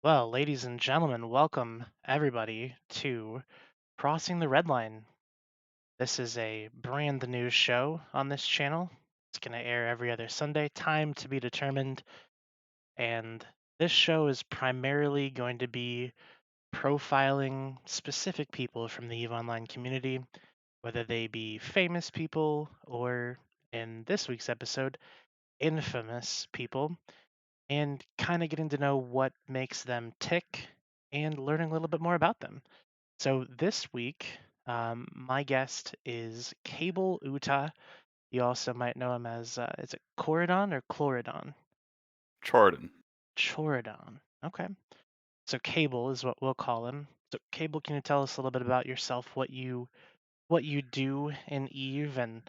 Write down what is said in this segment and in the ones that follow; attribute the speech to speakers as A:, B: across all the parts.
A: Well, ladies and gentlemen, welcome everybody to Crossing the Red Line. This is a brand new show on this channel. It's going to air every other Sunday, time to be determined. And this show is primarily going to be profiling specific people from the EVE Online community, whether they be famous people or, in this week's episode, infamous people, and kind of getting to know what makes them tick and learning a little bit more about them. So this week, my guest is Cable Uta. You also might know him as, is it Corridon or Chloridon?
B: Jordan.
A: Choridon. Okay. So Cable is what we'll call him. So Cable, can you tell us a little bit about yourself, what you do in Eve, and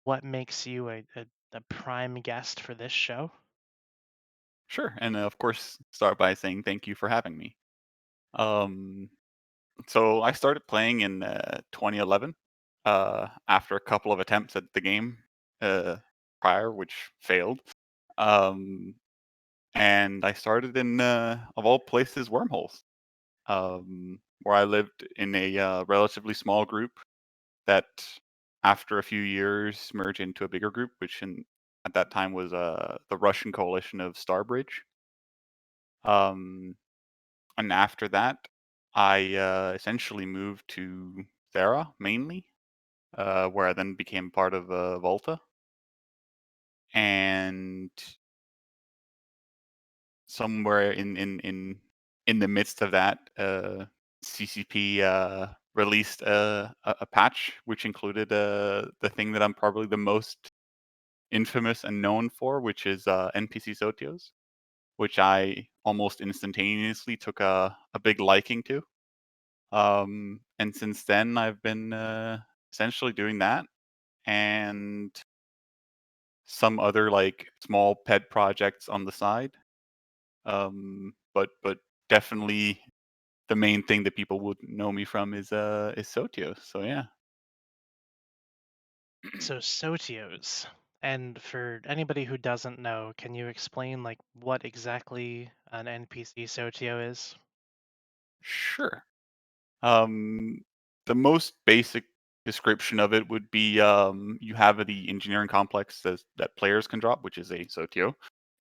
A: what makes you a prime guest for this show?
B: Sure, and of course, start by saying thank you for having me. Um, so I started playing in 2011 after a couple of attempts at the game uh, prior, which failed. Um, and I started in, of all places, Wormholes, where I lived in a relatively small group that, after a few years, merged into a bigger group, which at that time was the Russian coalition of Starbridge. Um, and after that, I essentially moved to Thera mainly, where I then became part of Volta. And somewhere in the midst of that, CCP released a patch which included the thing that I'm probably the most infamous and known for, which is NPC Sotios, which I almost instantaneously took a big liking to. And since then, I've been essentially doing that and some other like small pet projects on the side. But definitely the main thing that people would know me from is Sotio. So yeah.
A: So Sotios. And for anybody who doesn't know, can you explain like what exactly an NPC Sotio is?
B: Sure. Um, the most basic description of it would be you have the engineering complex that players can drop, which is a Sotio.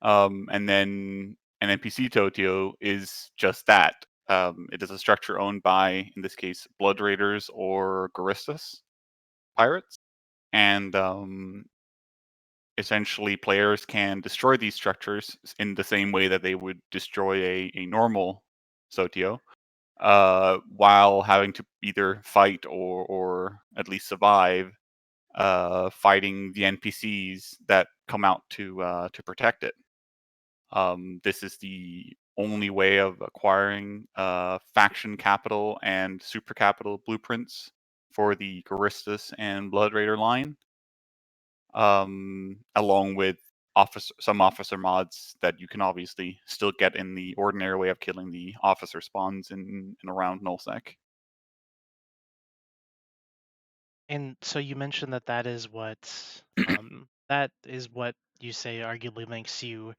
B: And then an NPC Totio is just that. It is a structure owned by, in this case, Blood Raiders or Goristas pirates. And essentially, players can destroy these structures in the same way that they would destroy a normal Sotio, while having to either fight or at least survive, fighting the NPCs that come out to protect it. This is the only way of acquiring faction capital and super capital blueprints for the Goristas and Blood Raider line, along with some officer mods that you can obviously still get in the ordinary way of killing the officer spawns in around Nullsec.
A: And so you mentioned that that is what you say arguably makes you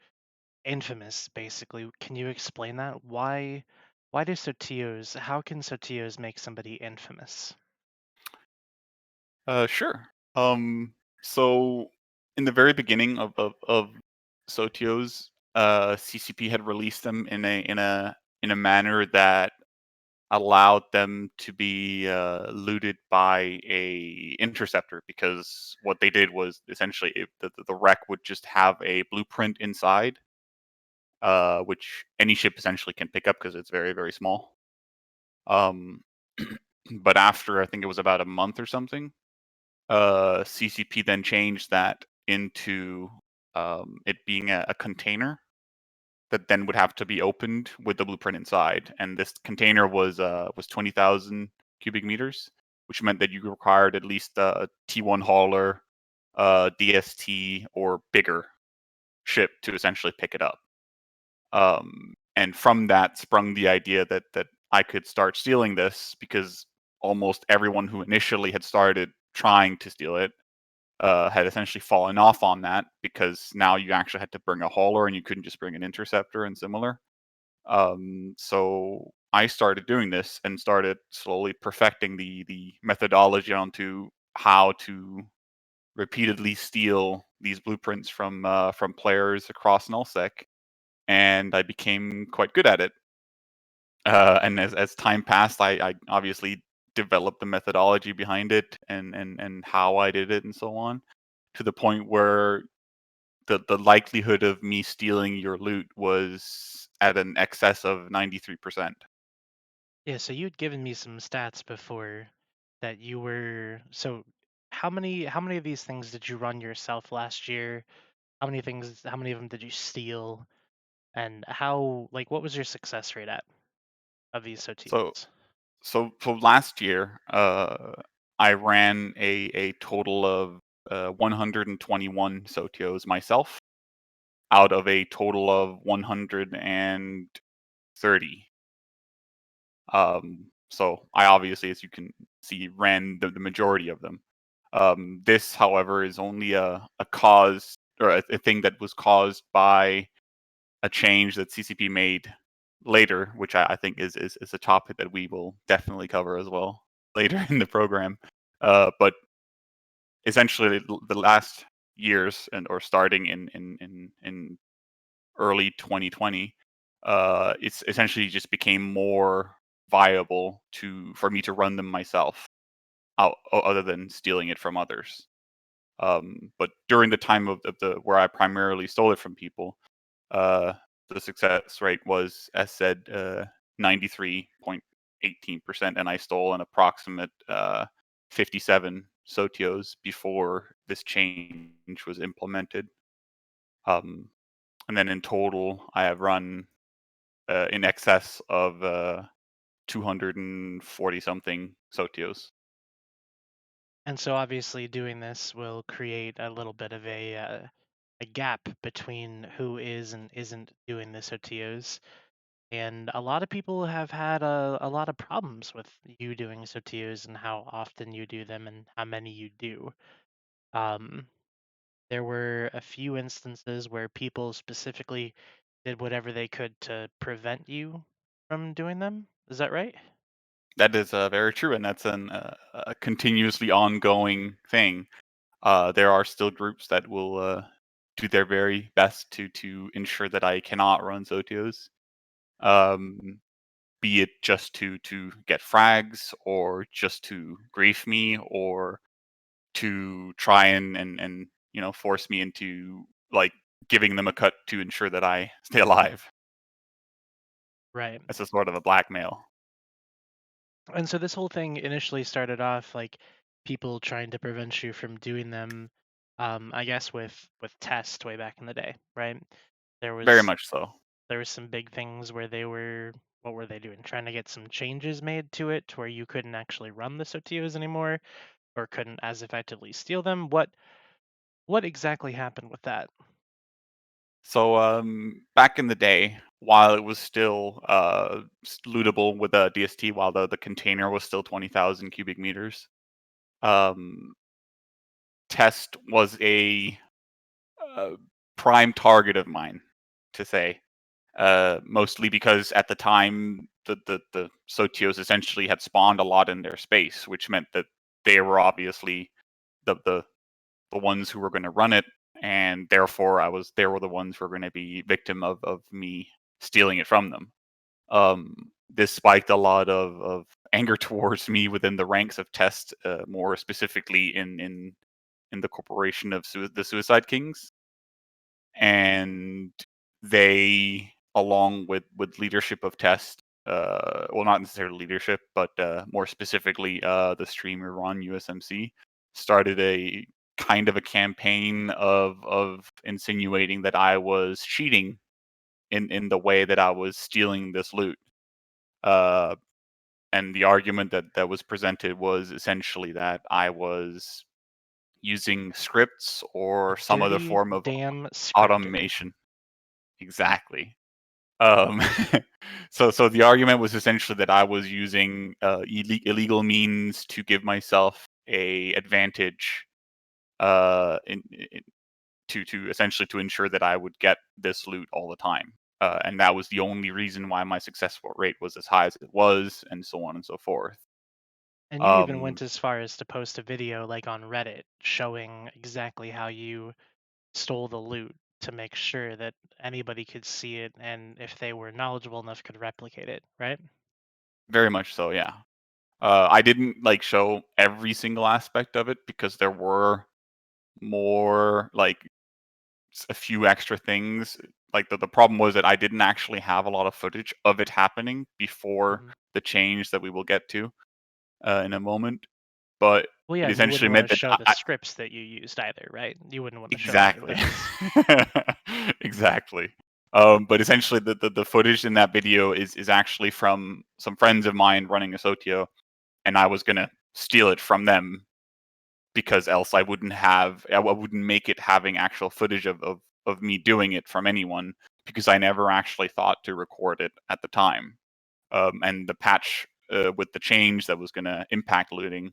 A: infamous, basically. Can you explain that? Why do Sotios, how can Sotios make somebody infamous?
B: Sure. So in the very beginning of Sotios, CCP had released them in a manner that allowed them to be looted by a interceptor, because what they did was essentially the wreck would just have a blueprint inside, which any ship essentially can pick up because it's very very small. Um, but after, I think it was about a month or something, CCP then changed that into it being a container that then would have to be opened with the blueprint inside. And this container was 20,000 cubic meters, which meant that you required at least a T1 hauler, DST, or bigger ship to essentially pick it up. And from that sprung the idea that I could start stealing this, because almost everyone who initially had started trying to steal it had essentially fallen off on that, because now you actually had to bring a hauler and you couldn't just bring an interceptor and similar. So I started doing this and started slowly perfecting the methodology onto how to repeatedly steal these blueprints from players across nullsec, and I became quite good at it. And as time passed, I obviously developed the methodology behind it and how I did it and so on, to the point where the likelihood of me stealing your loot was at an excess of 93%.
A: Yeah, so you'd given me some stats before that you were so how many of these things did you run yourself last year? How many of them did you steal? And how like what was your success rate at of these
B: So
A: SOTs?
B: so last year, I ran a total of 121 Sotios myself out of a total of 130. So I obviously, as you can see, ran the majority of them. This, however, is only a cause or a thing that was caused by a change that CCP made later, which I think is a topic that we will definitely cover as well later in the program. But essentially, the last years and or starting in early 2020, it's essentially just became more viable to for me to run them myself, other than stealing it from others. But during the time of the where I primarily stole it from people, uh, the success rate was, as said, 93.18%, and I stole an approximate 57 Sotios before this change was implemented. Um, and then in total, I have run in excess of 240 something Sotios.
A: And so obviously doing this will create a little bit of a gap between who is and isn't doing the SOTOs. And a lot of people have had a lot of problems with you doing SOTOs and how often you do them and how many you do. Um, there were a few instances where people specifically did whatever they could to prevent you from doing them. Is that right?
B: That is very true, and that's a continuously ongoing thing. There are still groups that will do their very best to ensure that I cannot run Sotios. Um, be it just to get frags, or just to grief me, or to try and force me into like giving them a cut to ensure that I stay alive.
A: Right.
B: As a sort of a blackmail.
A: And so this whole thing initially started off like people trying to prevent you from doing them, I guess with test way back in the day, right? There
B: Very
A: was
B: much so.
A: there was some big things where they were what were they doing? Trying to get some changes made to it to where you couldn't actually run the SOTOs anymore or couldn't as effectively steal them. What exactly happened with that?
B: So back in the day, while it was still lootable with a DST, while the container was still 20,000 cubic meters, um, test was a uh, prime target of mine, to say. Mostly because at the time the Sotios essentially had spawned a lot in their space, which meant that they were obviously the the ones who were going to run it, and therefore they were the ones who were going to be victim of me stealing it from them. This spiked a lot of anger towards me within the ranks of test, more specifically in the corporation of the Suicide Kings, and they, along with leadership of test, well, not necessarily leadership, but more specifically the streamer Ron USMC, started a kind of a campaign of insinuating that I was cheating in the way that I was stealing this loot. Uh, and the argument that was presented was essentially that I was using scripts
A: A
B: or some other
A: dirty
B: form of
A: damn scripter.
B: automation. Exactly. Um, so the argument was essentially that I was using illegal means to give myself a advantage, in to essentially to ensure that I would get this loot all the time. and that was the only reason why my successful rate was as high as it was, and so on and so forth.
A: And you even
B: Um,
A: went as far as to post a video like on Reddit showing exactly how you stole the loot to make sure that anybody could see it and if they were knowledgeable enough could replicate it, right?
B: Very much so, yeah. I didn't like show every single aspect of it because there were more like a few extra things. Like the problem was that I didn't actually have a lot of footage of it happening before
A: Mhm.
B: the change that we will get to in a moment. But
A: Well, yeah,
B: it
A: and you
B: essentially
A: wouldn't want
B: meant
A: to
B: that
A: show the scripts that you used either, right? You wouldn't want to show any of
B: exactly,
A: those.
B: exactly. But essentially, the footage in that video is actually from some friends of mine running a Sotio, and I was gonna steal it from them because else I wouldn't make it having actual footage of me doing it from anyone because I never actually thought to record it at the time. And the patch with the change that was going to impact looting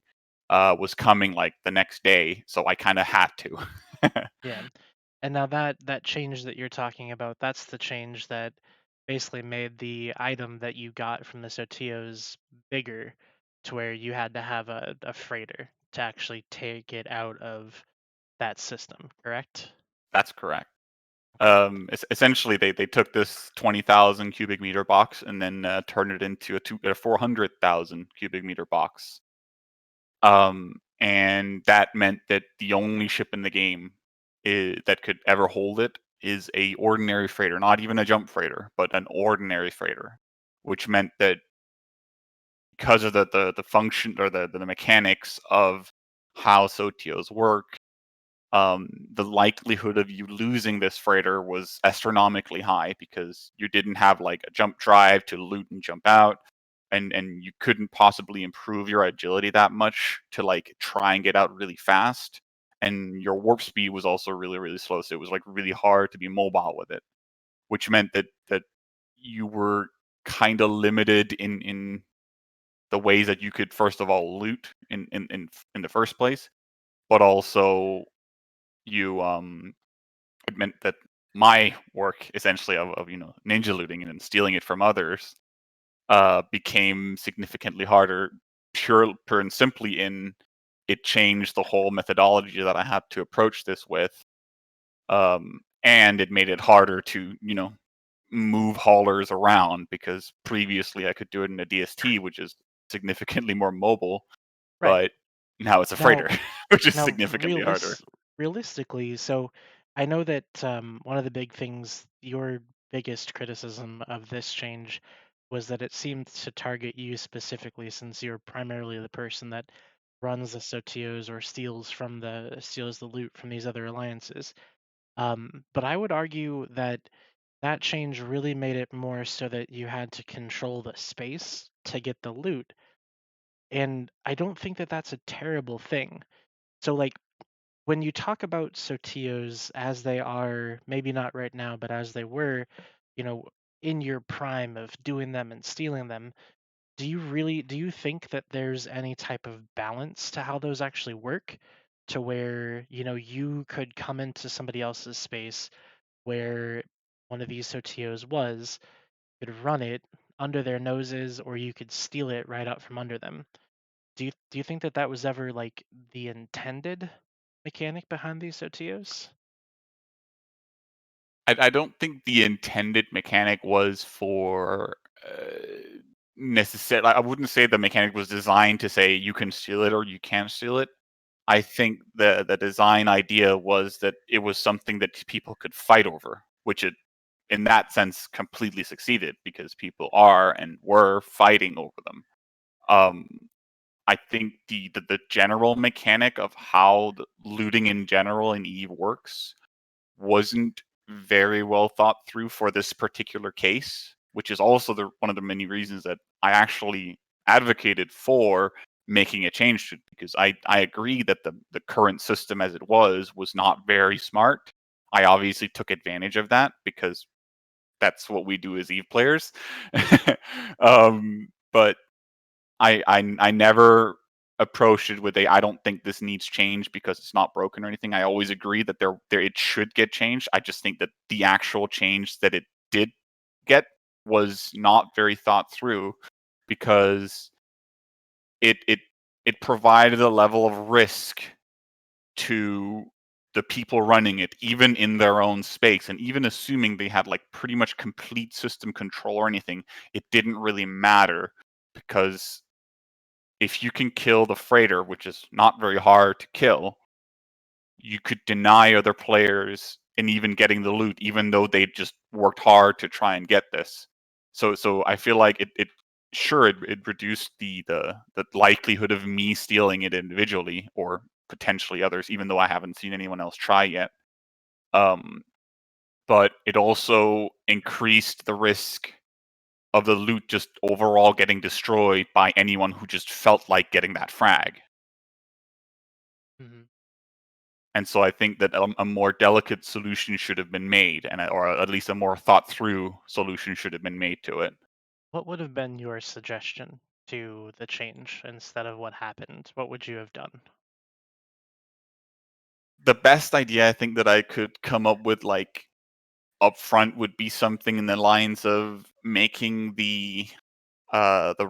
B: was coming like the next day, so I kind of had to.
A: Yeah. And now that change that you're talking about, that's the change that basically made the item that you got from the Sotios bigger to where you had to have a freighter to actually take it out of that system, correct?
B: That's correct.
A: Okay.
B: Essentially, they took this 20,000 cubic meter box and then turned it into a 400,000 cubic meter box. And that meant that the only ship in the game that could ever hold it is a ordinary freighter, not even a jump freighter, but an ordinary freighter, which meant that because of the function or the mechanics of how Sotios work, the likelihood of you losing this freighter was astronomically high because you didn't have like a jump drive to loot and jump out, and you couldn't possibly improve your agility that much to like try and get out really fast. And your warp speed was also really really slow, so it was like really hard to be mobile with it, which meant that you were kind of limited in the ways that you could first of all loot in the first place, but also you it meant that my work essentially of ninja looting and then stealing it from others became significantly harder pure and simply in it changed the whole methodology that I had to approach this with, and it made it harder to move haulers around because previously I could do it in a DST, which is significantly more mobile,
A: Right.
B: but now it's a
A: Now
B: freighter, which is
A: now
B: significantly harder.
A: realistically, so I know that one of the big things, your biggest criticism of this change was that it seemed to target you specifically since you're primarily the person that runs the Sotios or steals the loot from these other alliances. But I would argue that that change really made it more so that you had to control the space to get the loot. And I don't think that that's a terrible thing. So, like, when you talk about Sotios as they are, maybe not right now, but as they were, you know, in your prime of doing them and stealing them, do you think that there's any type of balance to how those actually work to where, you could come into somebody else's space where one of these Sotios was, could run it under their noses, or you could steal it right out from under them? Do you think that that was ever like the intended mechanic behind these Sotios?
B: I don't think the intended mechanic was for necessarily. I wouldn't say the mechanic was designed to say you can steal it or you can't steal it. I think the design idea was that it was something that people could fight over, which it in that sense completely succeeded because people are and were fighting over them. Um, I think the general mechanic of how the looting in general in Eve works wasn't very well thought through for this particular case, which is also one of the many reasons that I actually advocated for making a change to it, because I agree that the current system as it was not very smart. I obviously took advantage of that because that's what we do as Eve players. But I never approached it with a I don't think this needs change because it's not broken or anything. I always agree that there it should get changed. I just think that the actual change that it did get was not very thought through, because it it it provided a level of risk to the people running it, even in their own space, and even assuming they had like pretty much complete system control or anything, it didn't really matter, because if you can kill the freighter, which is not very hard to kill, you could deny other players and even getting the loot, even though they just worked hard to try and get this. So I feel like it sure it reduced the likelihood of me stealing it individually, or potentially others, even though I haven't seen anyone else try yet. Um, but it also increased the risk of the loot just overall getting destroyed by anyone who just felt like getting that frag.
A: Mhm.
B: And so I think that a more delicate solution should have been made, or at least a more thought through solution should have been made to it.
A: What would have been your suggestion to the change instead of what happened? What would you have done?
B: The best idea I think that I could come up with, like, upfront, would be something in the lines of making the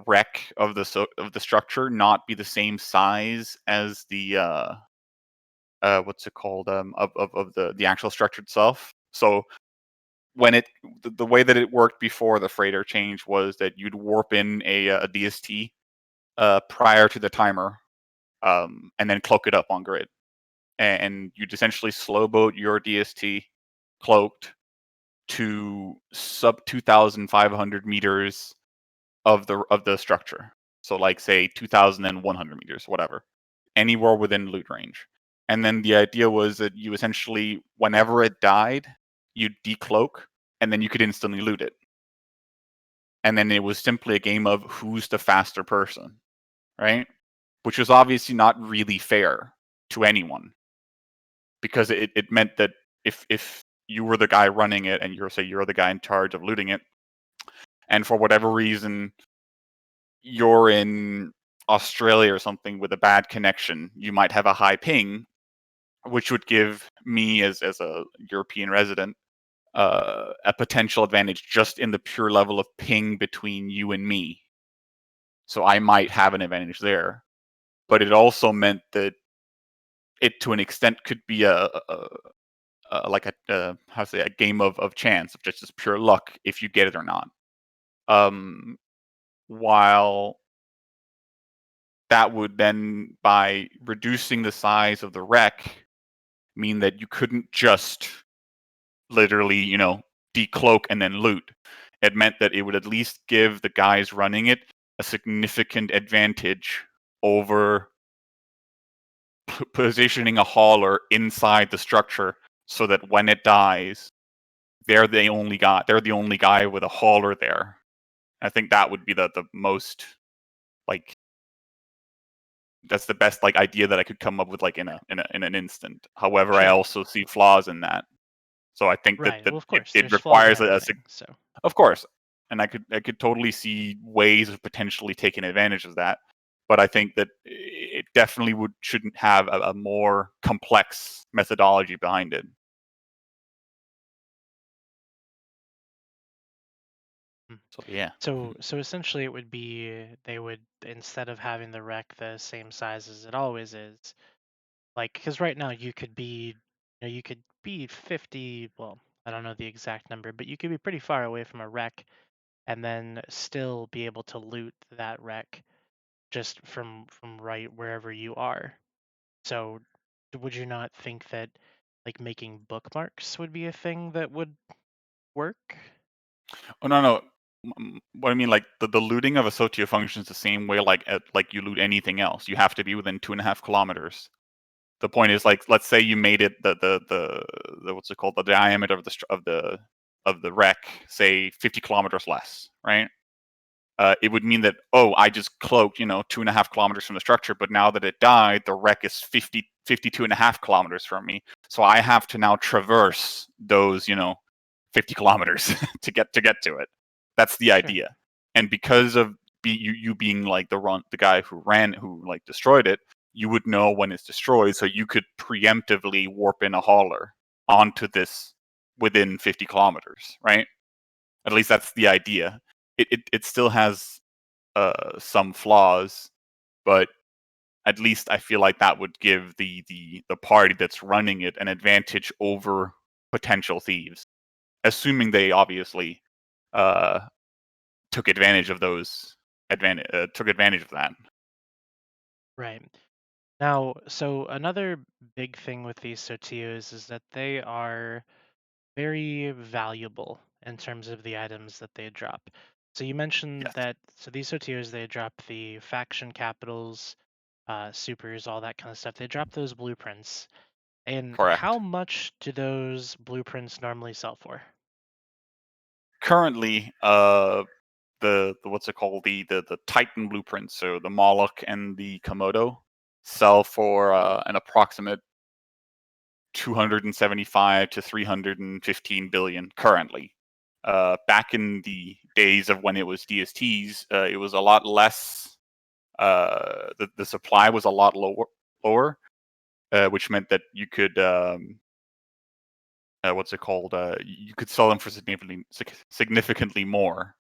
B: wreck of of the structure not be the same size as the what's it called, of the actual structure itself. So when the way that it worked before the freighter change was that you'd warp in a DST prior to the timer, and then cloak it up on grid, and you'd essentially slow boat your DST cloaked to sub 2,500 meters of the structure. So like say 2,100 meters, whatever, anywhere within loot range. And then the idea was that you essentially, whenever it died, you'd decloak, and then you could instantly loot it. And then it was simply a game of who's the faster person, right? Which was obviously not really fair to anyone, because it meant that if you were the guy running it and you're the guy in charge of looting it, and for whatever reason you're in Australia or something with a bad connection, you might have a high ping, which would give me as a European resident a potential advantage just in the pure level of ping between you and me. So I might have an advantage there. But it also meant that it, to an extent, could be like how to say, a game of chance, of just pure luck, if you get it or not. Um, while that would then, by reducing the size of the wreck, mean that you couldn't just literally, decloak and then loot. It meant that it would at least give the guys running it a significant advantage over positioning a hauler inside the structure, so that when it dies, they're the only guy with a hauler there. I think that would be the most, like, that's the best, like, idea that I could come up with, like, in an instant. However, I
A: Sure.
B: also see flaws in that. So I think that
A: Right. Well, of course,
B: it
A: there's flaws in
B: requires
A: everything. So,
B: of course, and I could totally see ways of potentially taking advantage of that. But I think that it definitely shouldn't have a more complex methodology behind it.
A: mm.
B: So yeah.
A: so essentially, it would be they would, instead of having the wreck the same size as it always is, like, because right now you could be 50. Well, I don't know the exact number, but you could be pretty far away from a wreck and then still be able to loot that wreck just from right wherever you are. So, would you not think that like making bookmarks would be a thing that would work?
B: Oh, no, no. What I mean, like, the looting of a Sotio functions the same way, like you loot anything else. You have to be within 2.5 kilometers. The point is, like, let's say you made it the what's it called, the diameter of the wreck, say 50 kilometers less, right? It would mean that, oh, I just cloaked, 2.5 kilometers from the structure, but now that it died, the wreck is 52.5 kilometers from me. So I have to now traverse those, 50 kilometers to get to it. That's the
A: Sure.
B: idea. And because of you being like the guy who like destroyed it, you would know when it's destroyed, so you could preemptively warp in a hauler onto this within 50 kilometers, right? At least that's the idea. It still has some flaws, but at least I feel like that would give the party that's running it an advantage over potential thieves, assuming they obviously uh, took advantage of that.
A: Right. Now, so another big thing with these Sotios is that they are very valuable in terms of the items that they drop. So you mentioned
B: Yes,
A: that so these Sotios they drop the faction capitals, supers, all that kind of stuff. They drop those blueprints. And how
B: correct.
A: much do those blueprints normally sell for?
B: Currently, the what's it called, the Titan blueprints, so the Moloch and the Komodo, sell for an approximate 275 to 315 billion currently. Back in the days of when it was DSTs, it was a lot less. The supply was a lot lower, which meant that you could what's it called? You could sell them for significantly more.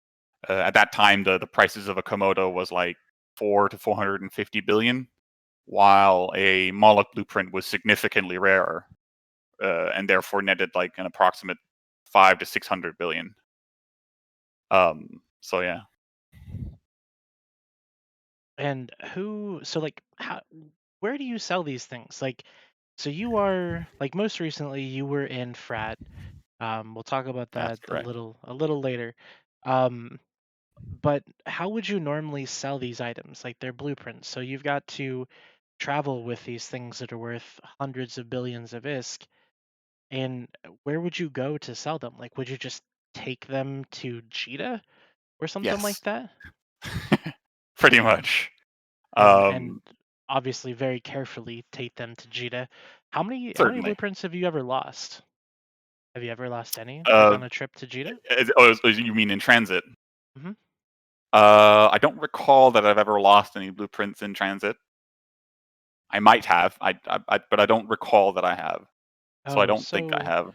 B: At that time, the prices of a Komodo was like 4 to 450 billion, while a Moloch blueprint was significantly rarer, and therefore netted like an approximate 5 to 600 billion. So yeah,
A: And so like how where do you sell these things? Like so you are like most recently you were in frat. We'll talk about
B: that's
A: that
B: correct.
A: a little later. Um, but how would you normally sell these items? Like they're blueprints. So you've got to travel with these things that are worth hundreds of billions of ISK. And where would you go to sell them? Like would you just take them to Jita or something like
B: Yes,
A: that?
B: pretty much.
A: And
B: Um,
A: obviously very carefully take them to Jita. How many
B: Certainly.
A: blueprints have you ever lost? Have you ever lost any, like
B: Uh,
A: on a trip to Jita?
B: you mean in transit?
A: Hmm.
B: I don't recall that I've ever lost any blueprints in transit. I might have, but I don't recall that I have. So I
A: Oh,
B: don't think I
A: so
B: have.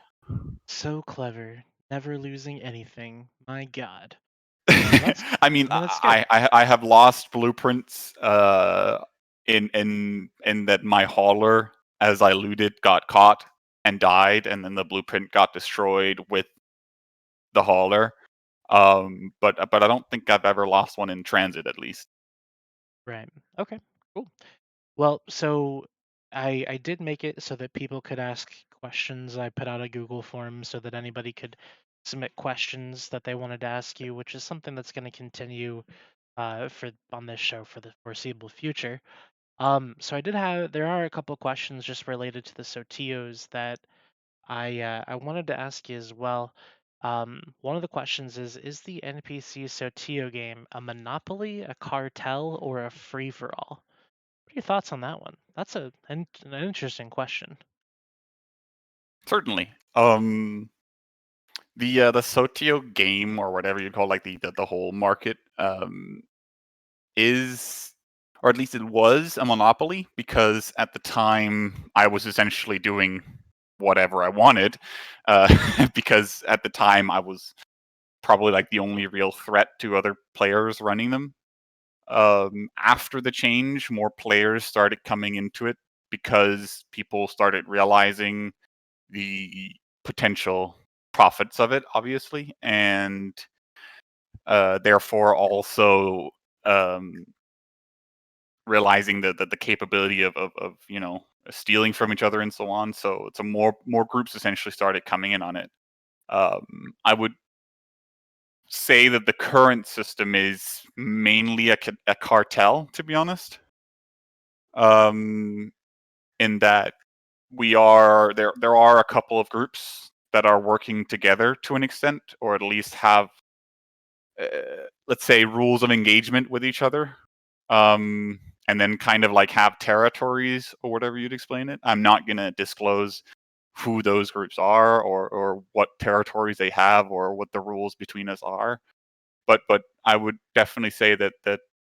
A: so clever, never losing anything. My God. Well, that's
B: I mean,
A: I mean that's good.
B: I have lost blueprints in that my hauler, as I looted, got caught and died, and then the blueprint got destroyed with the hauler. But I don't think I've ever lost one in transit, at least.
A: Right. Okay. Cool. Well, so I did make it so that people could ask questions. I put out a Google form so that anybody could submit questions that they wanted to ask you, which is something that's going to continue for on this show for the foreseeable future. So there are a couple questions just related to the Sotios that I wanted to ask you as well. One of the questions is the NPC Sotio game a monopoly, a cartel, or a free for all? What are your thoughts on that one? That's an interesting question.
B: Certainly. The Sotio game, or whatever you call, like the whole market, is, or at least it was, a monopoly, because at the time I was essentially doing whatever I wanted, because at the time I was probably like the only real threat to other players running them. After the change, more players started coming into it because people started realizing the potential profits of it, obviously, and therefore also um, realizing the capability of stealing from each other and so on. So it's a more groups essentially started coming in on it. I would say that the current system is mainly a cartel, to be honest. Um, in that there are a couple of groups that are working together to an extent, or at least have let's say rules of engagement with each other, um, and then kind of like have territories or whatever you'd explain it. I'm not gonna disclose who those groups are, or what territories they have, or what the rules between us are. But I would definitely say that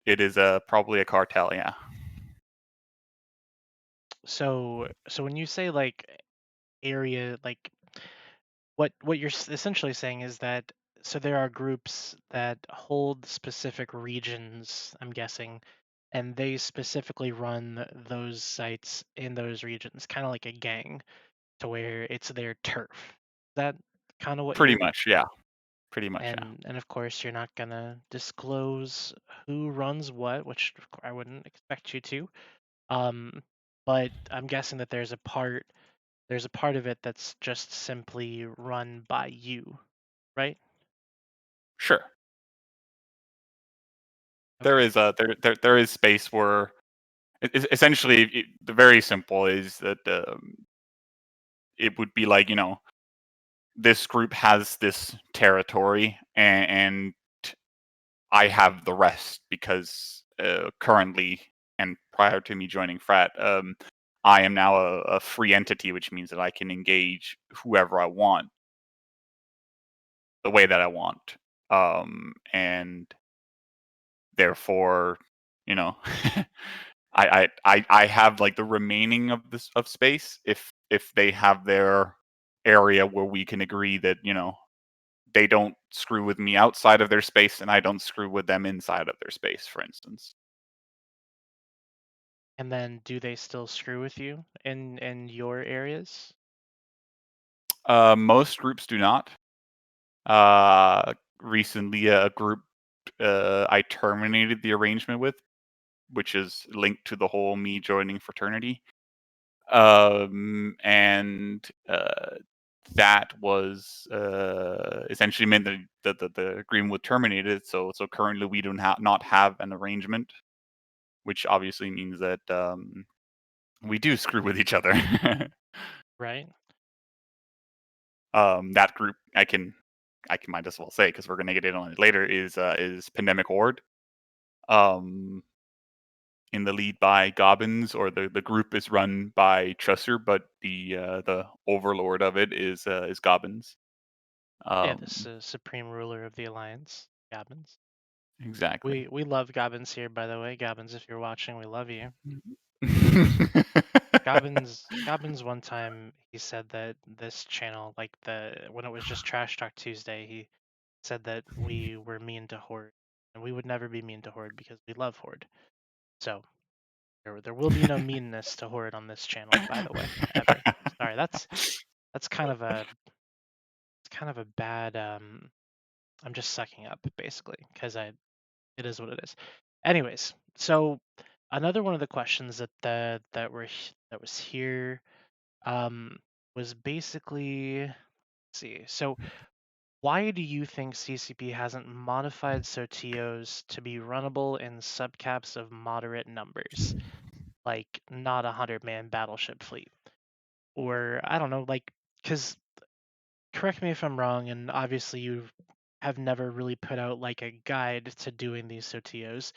B: it is probably a cartel. Yeah,
A: So when you say like area, like what you're essentially saying is that so there are groups that hold specific regions, I'm guessing, and they specifically run those sites in those regions, kind of like a gang, to where it's their turf. Is that kind of what
B: Pretty
A: you're
B: much, yeah. Pretty much, yeah.
A: and of course you're not gonna disclose who runs what, which I wouldn't expect you to. Um, but I'm guessing that there's a part of it that's just simply run by you, right?
B: Sure. There
A: Okay.
B: is a there is space where essentially the very simple is that it would be like, this group has this territory, and I have the rest because currently and prior to me joining Frat, I am now a free entity, which means that I can engage whoever I want the way that I want, and therefore, you know, I have like the remaining of this of space if they have their area where we can agree that they don't screw with me outside of their space and I don't screw with them inside of their space, for instance.
A: And then do they still screw with you in your areas?
B: Most groups do not. Uh, Recently, a group I terminated the arrangement with, which is linked to the whole me joining fraternity. And that was essentially meant that the agreement was terminated. So currently we do not have an arrangement, which obviously means that we do screw with each other.
A: Right?
B: That group I can might as well say because we're gonna get in on it later is Pandemic Horde. Um, in the lead by Gobbins, or the group is run by Chusser, but the overlord of it is Gobbins.
A: Yeah, this
B: Um,
A: supreme ruler of the alliance, Gabbins.
B: exactly.
A: We love Gabbins here, by the way. Gabbins, if you're watching, we love you. Gobbins one time he said that this channel, like the when it was just Trash Talk Tuesday, he said that we were mean to Horde, and we would never be mean to Horde because we love Horde. So there will be no meanness to Horde on this channel, by the way, ever. Sorry, that's kind of a bad I'm just sucking up basically because I it is what it is. Anyways, so another one of the questions that was here um, was basically, let's see. So why do you think CCP hasn't modified SOTOs to be runnable in subcaps of moderate numbers, like not a 100-man battleship fleet? Or I don't know, like, because correct me if I'm wrong, and obviously you have never really put out like a guide to doing these SOTOs,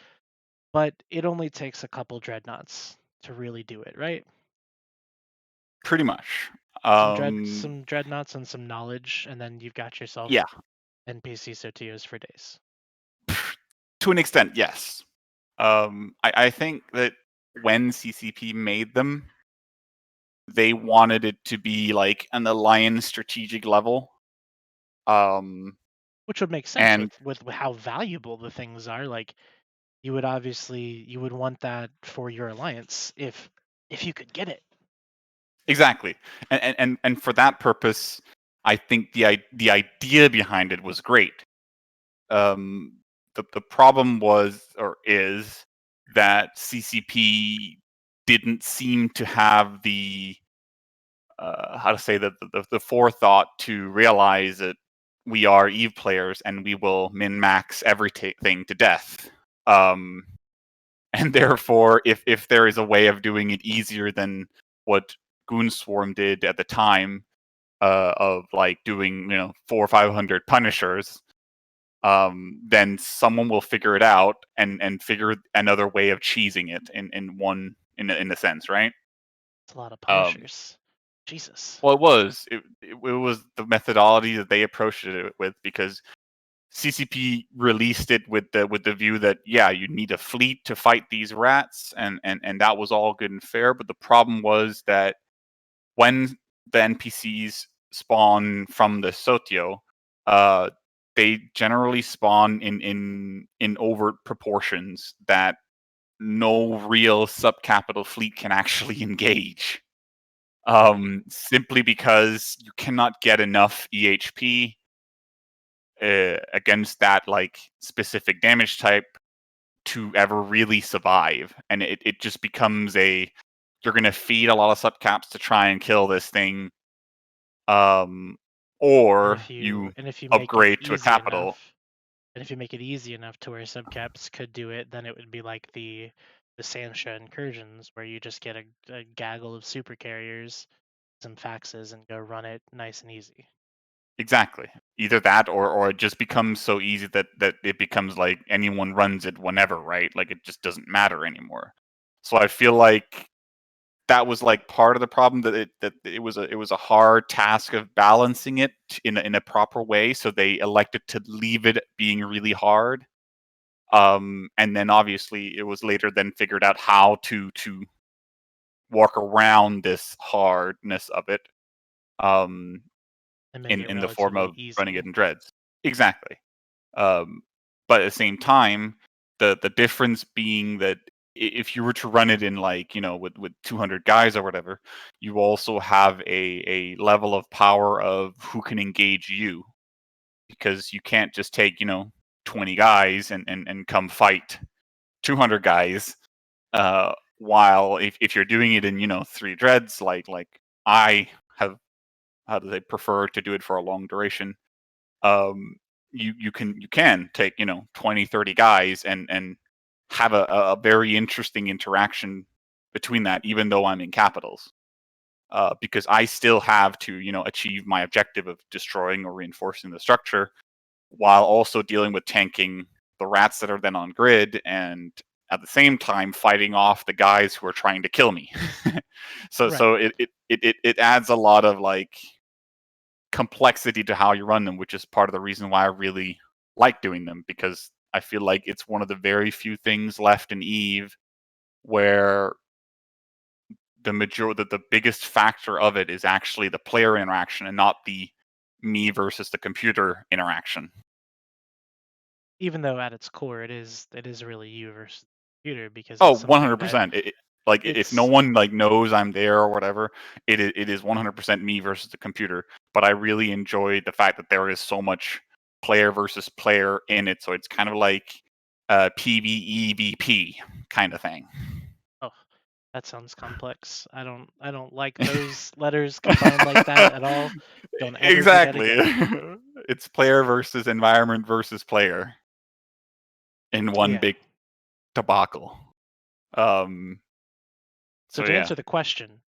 A: but it only takes a couple dreadnoughts to really do it, right?
B: Pretty much.
A: Some dreadnoughts and some knowledge, and then you've got yourself
B: Yeah,
A: NPC SOTOs for days.
B: to an extent, yes. I think that when CCP made them, they wanted it to be like an alliance strategic level. Um,
A: Which would make sense
B: and
A: with how valuable the things are. Like you would want that for your alliance if you could get it.
B: exactly, and for that purpose, I think the idea behind it was great. Um, the problem was or is that CCP didn't seem to have the how to say the forethought to realize that we are Eve players and we will min max everything to death. Um, and therefore, if there is a way of doing it easier than what Goonswarm did at the time, of like doing 400 or 500 Punishers, then someone will figure it out and figure another way of cheesing it in a sense, right?
A: It's a lot of
B: Um,
A: punishers. Jesus.
B: well, it was the methodology that they approached it with, because CCP released it with the view that, yeah, you need a fleet to fight these rats, and that was all good and fair. But the problem was that when the NPCs spawn from the Sotio, uh, they generally spawn in overt proportions that no real subcapital fleet can actually engage. Simply because you cannot get enough EHP against that like specific damage type to ever really survive, and it just becomes a you're gonna feed a lot of subcaps to try and kill this thing, um,
A: And
B: or
A: if you
B: you
A: and if you make it
B: upgrade to a
A: easy
B: capital.
A: enough, and if you make it easy enough to where subcaps could do it, then it would be like the Sansha incursions, where you just get a gaggle of super carriers, some faxes, and go run it nice and easy.
B: Exactly. Either that or it just becomes so easy that it becomes like anyone runs it whenever, right? Like it just doesn't matter anymore. So I feel like that was like part of the problem that it was a hard task of balancing it in a proper way. So they elected to leave it being really hard. And then obviously it was later then figured out how to walk around this hardness of it. Um,
A: And make it
B: in the form
A: relatively
B: of running it
A: easy.
B: in dreads. Exactly. But at the same time, the difference being that if you were to run it in like with 200 guys or whatever, you also have a level of power of who can engage you, because you can't just take 20 guys and come fight 200 guys. While if you're doing it in 3 dreads, like I have, how do they prefer to do it for a long duration, um, you can take 20, 30 guys and have a very interesting interaction between that, even though I'm in capitals, because I still have to achieve my objective of destroying or reinforcing the structure while also dealing with tanking the rats that are then on grid, and at the same time fighting off the guys who are trying to kill me. so
A: Right.
B: so it adds a lot of like complexity to how you run them, which is part of the reason why I really like doing them, because I feel like it's one of the very few things left in Eve where the biggest factor of it is actually the player interaction and not the me versus the computer interaction.
A: Even though at its core it is really you versus the computer, because
B: Oh,
A: it's something that
B: 100%. Like if no
A: it's
B: one like knows I'm there or whatever, it is 100% me versus the computer. But I really enjoy the fact that there is so much player versus player in it, so it's kind of like PvEVP kind of thing.
A: oh, that sounds complex. I don't like those letters combined like that at all. Don't ever do that
B: Exactly.
A: again.
B: It's player versus environment versus player in one
A: Yeah.
B: big debacle. Um.
A: So
B: So
A: to
B: yeah,
A: answer the question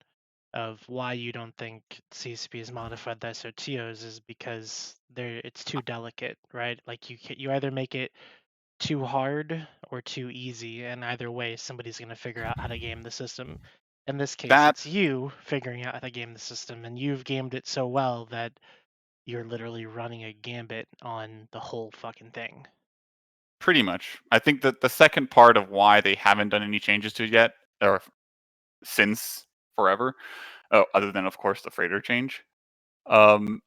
A: of why you don't think CCP has modified the SOTOs, is because it's too delicate, right? Like you either make it too hard or too easy, and either way somebody's going to figure out how to game the system. In this case,
B: that
A: it's you figuring out how to game the system, and you've gamed it so well that you're literally running a gambit on the whole fucking thing.
B: pretty much. I think that the second part of why they haven't done any changes to it yet, or since forever, other than of course the freighter change,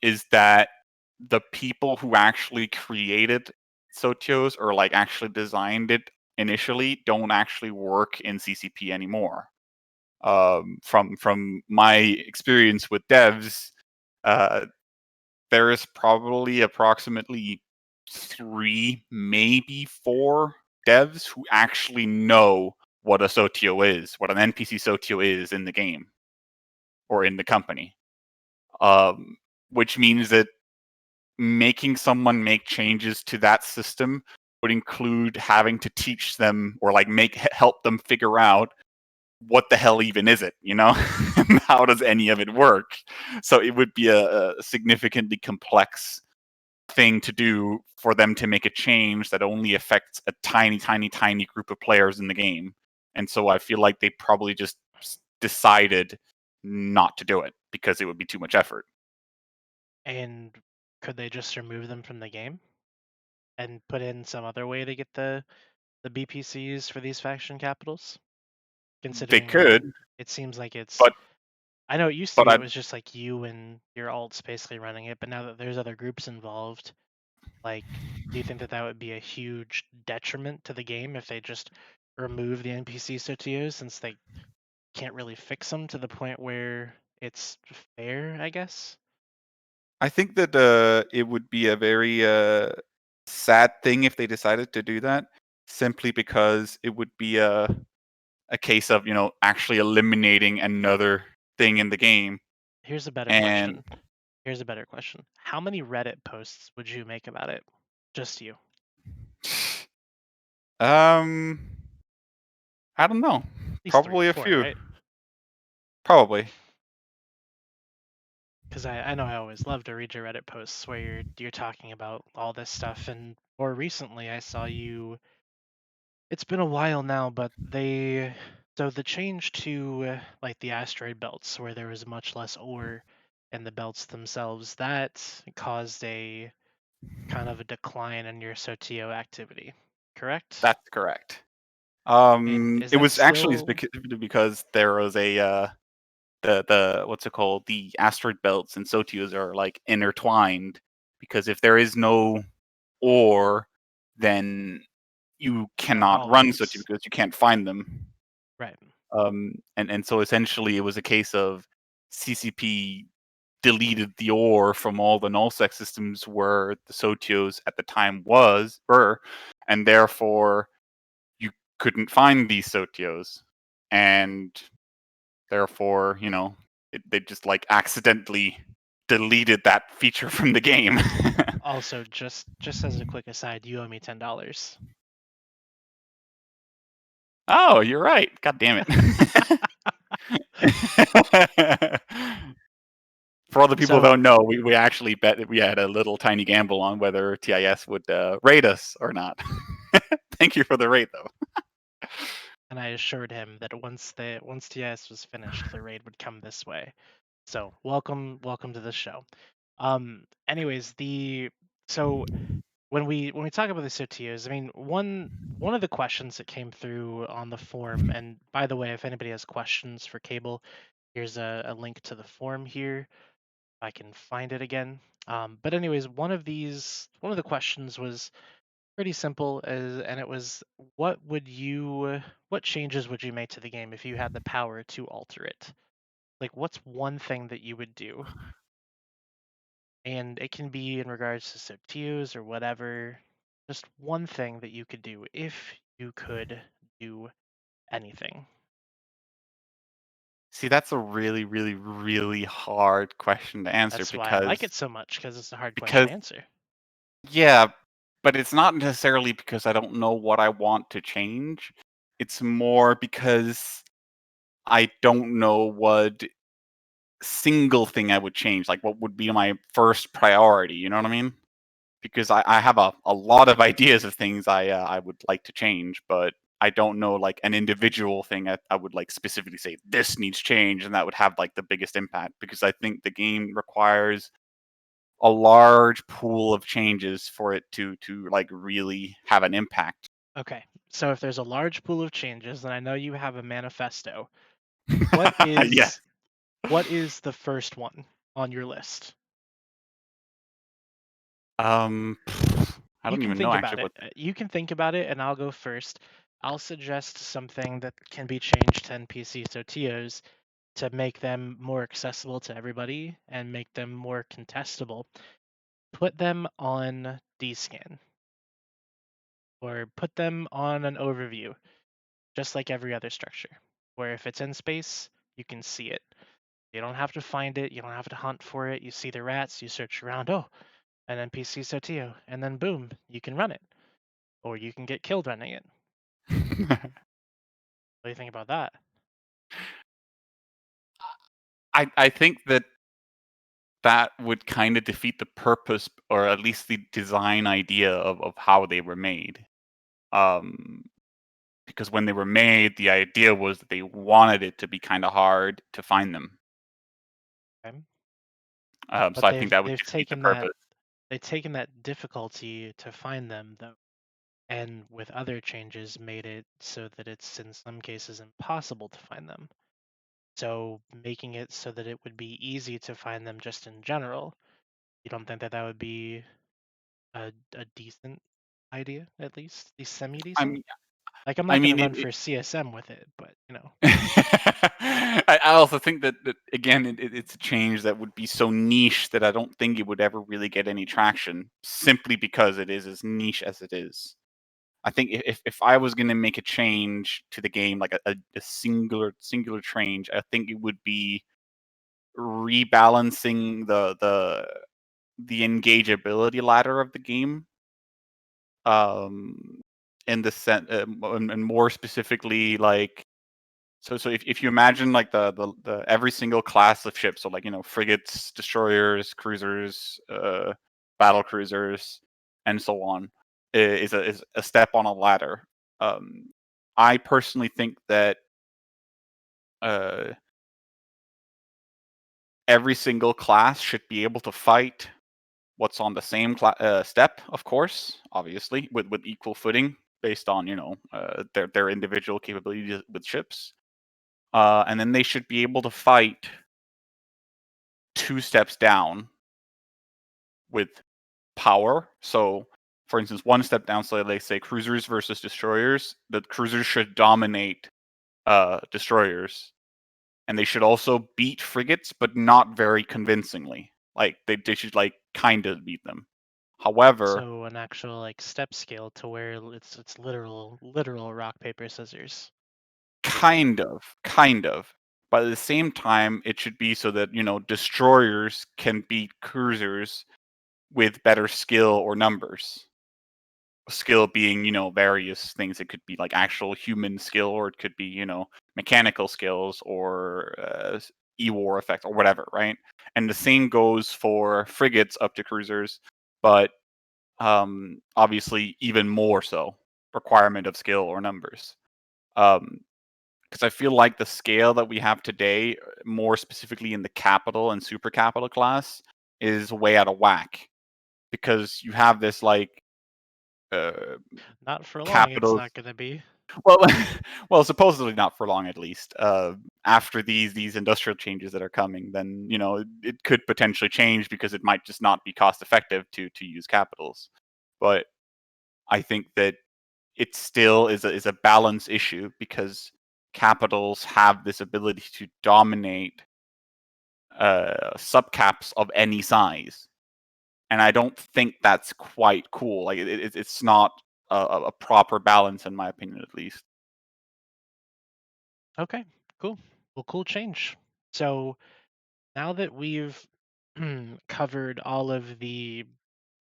B: is that the people who actually created Sotios or like actually designed it initially don't actually work in CCP anymore. From my experience with devs, uh, there is probably approximately 3, maybe 4 devs who actually know what a Sotio is, what an NPC Sotio is in the game or in the company. Um, which means that making someone make changes to that system would include having to teach them or like help them figure out what the hell even is it, and how does any of it work. So it would be a significantly complex thing to do for them to make a change that only affects a tiny, tiny, tiny group of players in the game. And so I feel like they probably just decided not to do it because it would be too much effort.
A: And could they just remove them from the game and put in some other way to get the BPCs for these faction capitals?
B: They
A: Considering
B: could,
A: it seems like it's,
B: but
A: I know it used to
B: but
A: be
B: I
A: it was just like you and your alts basically running it, but now that there's other groups involved, Like, do you think that that would be a huge detriment to the game if they just remove the NPC Sotios since they can't really fix them to the point where it's fair, I guess?
B: I think that it would be a very sad thing if they decided to do that, simply because it would be a case of actually eliminating another thing in the game.
A: Here's a better
B: And
A: question. Here's a better question. How many Reddit posts would you make about it? Just you.
B: um, I don't know.
A: At least three or
B: Probably a
A: four,
B: few.
A: right?
B: Probably.
A: Because I know I always love to read your Reddit posts where you're talking about all this stuff. And more recently, I saw you. It's been a while now, but they so the change to like the asteroid belts where there was much less ore in the belts themselves, that caused a kind of a decline in your Sotio activity, correct?
B: That's correct.
A: And is
B: It
A: that
B: was actually
A: still
B: because there was a the what's it called? The asteroid belts and Sotios are like intertwined because if there is no ore, then you
A: they're
B: cannot run Sotio
A: always
B: because you can't find them.
A: right?
B: And so essentially it was a case of CCP deleted the ore from all the nullsec systems where the Sotios at the time were, and therefore you couldn't find these Sotios, and therefore they just like accidentally deleted that feature from the game.
A: Also, just as a quick aside, you owe me $10.
B: Oh, you're right. God damn it. For all the people who
A: So,
B: don't know, we actually bet that we had a little tiny gamble on whether TIS would raid us or not. Thank you for the raid, though.
A: and I assured him that once TIS was finished, the raid would come this way. So welcome to the show. Anyways, the so when we talk about the CTOs, I mean one of the questions that came through on the forum, and by the way, if anybody has questions for Cable, here's a link to the forum here. I can find it again. But anyways, one of the questions was pretty simple, and it was what changes would you make to the game if you had the power to alter it? Like, what's one thing that you would do? And it can be in regards to subtios or whatever. Just one thing that you could do if you could do anything.
B: See, that's a really, really, really hard question to answer
A: That's why I like it so much because it's a hard question
B: because
A: to answer.
B: yeah, but it's not necessarily because I don't know what I want to change. It's more because I don't know what single thing I would change. Like, what would be my first priority? You know what I mean? Because I have a lot of ideas of things I would like to change, but I don't know like an individual thing I would like specifically say this needs change and that would have like the biggest impact because I think the game requires a large pool of changes for it to like really have an impact.
A: Okay, so if there's a large pool of changes, then I know you have a manifesto. What
B: Yes.
A: is what is the first one on your list?
B: I
A: You
B: don't
A: can
B: even know
A: think about
B: actually
A: it.
B: what.
A: You can think about it, and I'll go first. I'll suggest something that can be changed to NPC Sotios to make them more accessible to everybody and make them more contestable. Put them on DScan or put them on an overview, just like every other structure, where if it's in space, you can see it. You don't have to find it, you don't have to hunt for it. You see the rats, you search around, oh, an NPC Sotio, and then boom, you can run it. Or you can get killed running it. What do you think about that?
B: I think that that would kind of defeat the purpose or at least the design idea of how they were made. Um, because when they were made, the idea was that they wanted it to be kind of hard to find them.
A: Okay.
B: So
A: But
B: I think that would
A: they've
B: defeat the
A: taken that
B: purpose.
A: they've taken that difficulty to find them though, and with other changes made it so that it's in some cases impossible to find them. So making it so that it would be easy to find them just in general. You don't think that that would be a decent idea, at least semi
B: I
A: decent.
B: mean,
A: Like I'm
B: I
A: not gonna
B: mean,
A: run for CSM with it, but
B: I also think that again, it's a change that would be so niche that I don't think it would ever really get any traction, simply because it is as niche as it is. I think if I was gonna make a change to the game, like a singular change, I think it would be rebalancing the engageability ladder of the game, um, in the sense, and more specifically, like so if you imagine like the every single class of ships, so like frigates, destroyers, cruisers, battle cruisers, and so on, is a step on a ladder. Um, I personally think that uh, every single class should be able to fight what's on the same step, of course, obviously, with equal footing based on their individual capabilities with ships, and then they should be able to fight two steps down with power. So, for instance, one step down, so they say cruisers versus destroyers. The cruisers should dominate destroyers, and they should also beat frigates, but not very convincingly. Like they should like kind of beat them. However,
A: so an actual like step scale to where it's literal rock paper scissors.
B: kind of. But at the same time, it should be so that destroyers can beat cruisers with better skill or numbers. Skill being various things. It could be like actual human skill, or it could be mechanical skills, or e-war effect, or whatever, right? And the same goes for frigates up to cruisers, but obviously even more so, requirement of skill or numbers. Because I feel like the scale that we have today, more specifically in the capital and super capital class, is way out of whack, because you have this like uh,
A: Not for long, it's
B: capitals.
A: not gonna be.
B: Well, well, supposedly not for long, at least. After these industrial changes that are coming, then it could potentially change, because it might just not be cost effective to use capitals. But I think that it still is a balance issue, because capitals have this ability to dominate subcaps of any size, and I don't think that's quite cool. Like it's not a proper balance, in my opinion, at least.
A: Okay, cool. Well, cool change. So now that we've covered all of the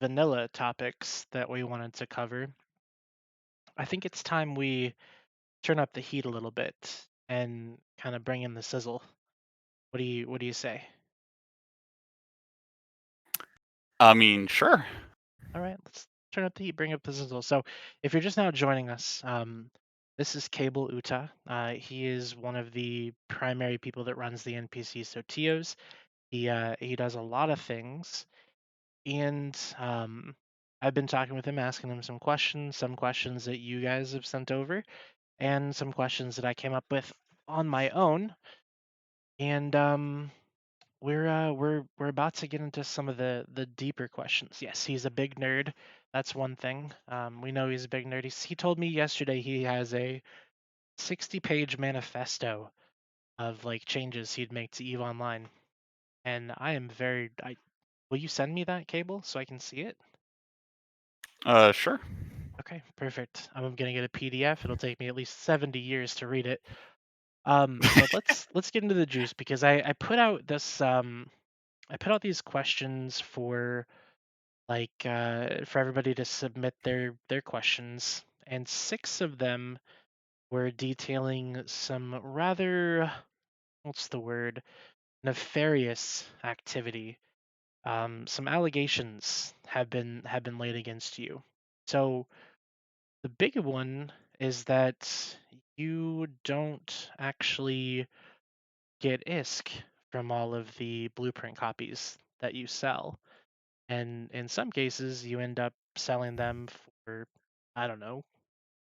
A: vanilla topics that we wanted to cover, I think it's time we turn up the heat a little bit and kind of bring in the sizzle. What do you say?
B: I mean, sure.
A: All right, let's turn up the heat, bring up the sizzle. So, if you're just now joining us, this is Cable Uta. He is one of the primary people that runs the NPC Sotios. He does a lot of things, and I've been talking with him, asking him some questions that you guys have sent over, and some questions that I came up with on my own. And we're about to get into some of the deeper questions. Yes, he's a big nerd. That's one thing. We know he's a big nerd. He told me yesterday he has a 60-page manifesto of like changes he'd make to Eve Online, and I am very. Will you send me that, Cable, so I can see it?
B: Sure.
A: Okay, perfect. I'm gonna get a PDF. It'll take me at least 70 years to read it. But let's get into the juice, because I put out this I put out these questions for like for everybody to submit their questions, and six of them were detailing some rather, what's the word, nefarious activity. Some allegations have been laid against you. So the big one is that you don't actually get ISK from all of the blueprint copies that you sell. And in some cases, you end up selling them for, I don't know,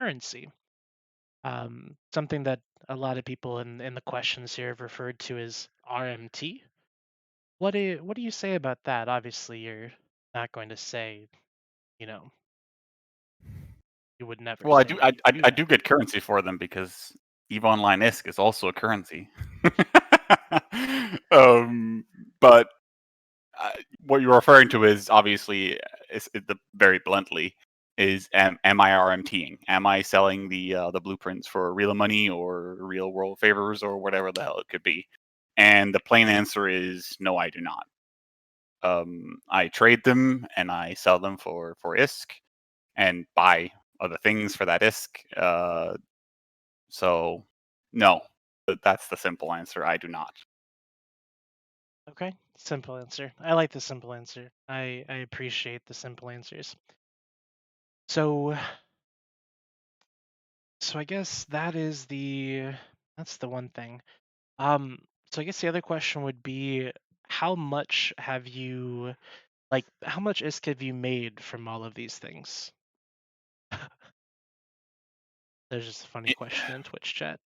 A: currency. Something that a lot of people in the questions here have referred to as RMT. What do you say about that? Obviously, you're not going to say you know, you would never
B: Well,
A: say you do
B: I
A: that.
B: do get currency for them because EVE Online ISK is also a currency. um, but uh, what you're referring to is obviously is the very bluntly is am I RMTing? Am I selling the blueprints for real money or real world favors or whatever the hell it could be? And the plain answer is no, I do not. I trade them and I sell them for ISK and buy other things for that ISK. So no, that's the simple answer. I do not.
A: Okay, simple answer. I like the simple answer. I appreciate the simple answers. So so I guess that's the one thing. Um, so I guess the other question would be, how much have you how much ISK have you made from all of these things? There's just a funny
B: I-
A: question in Twitch chat.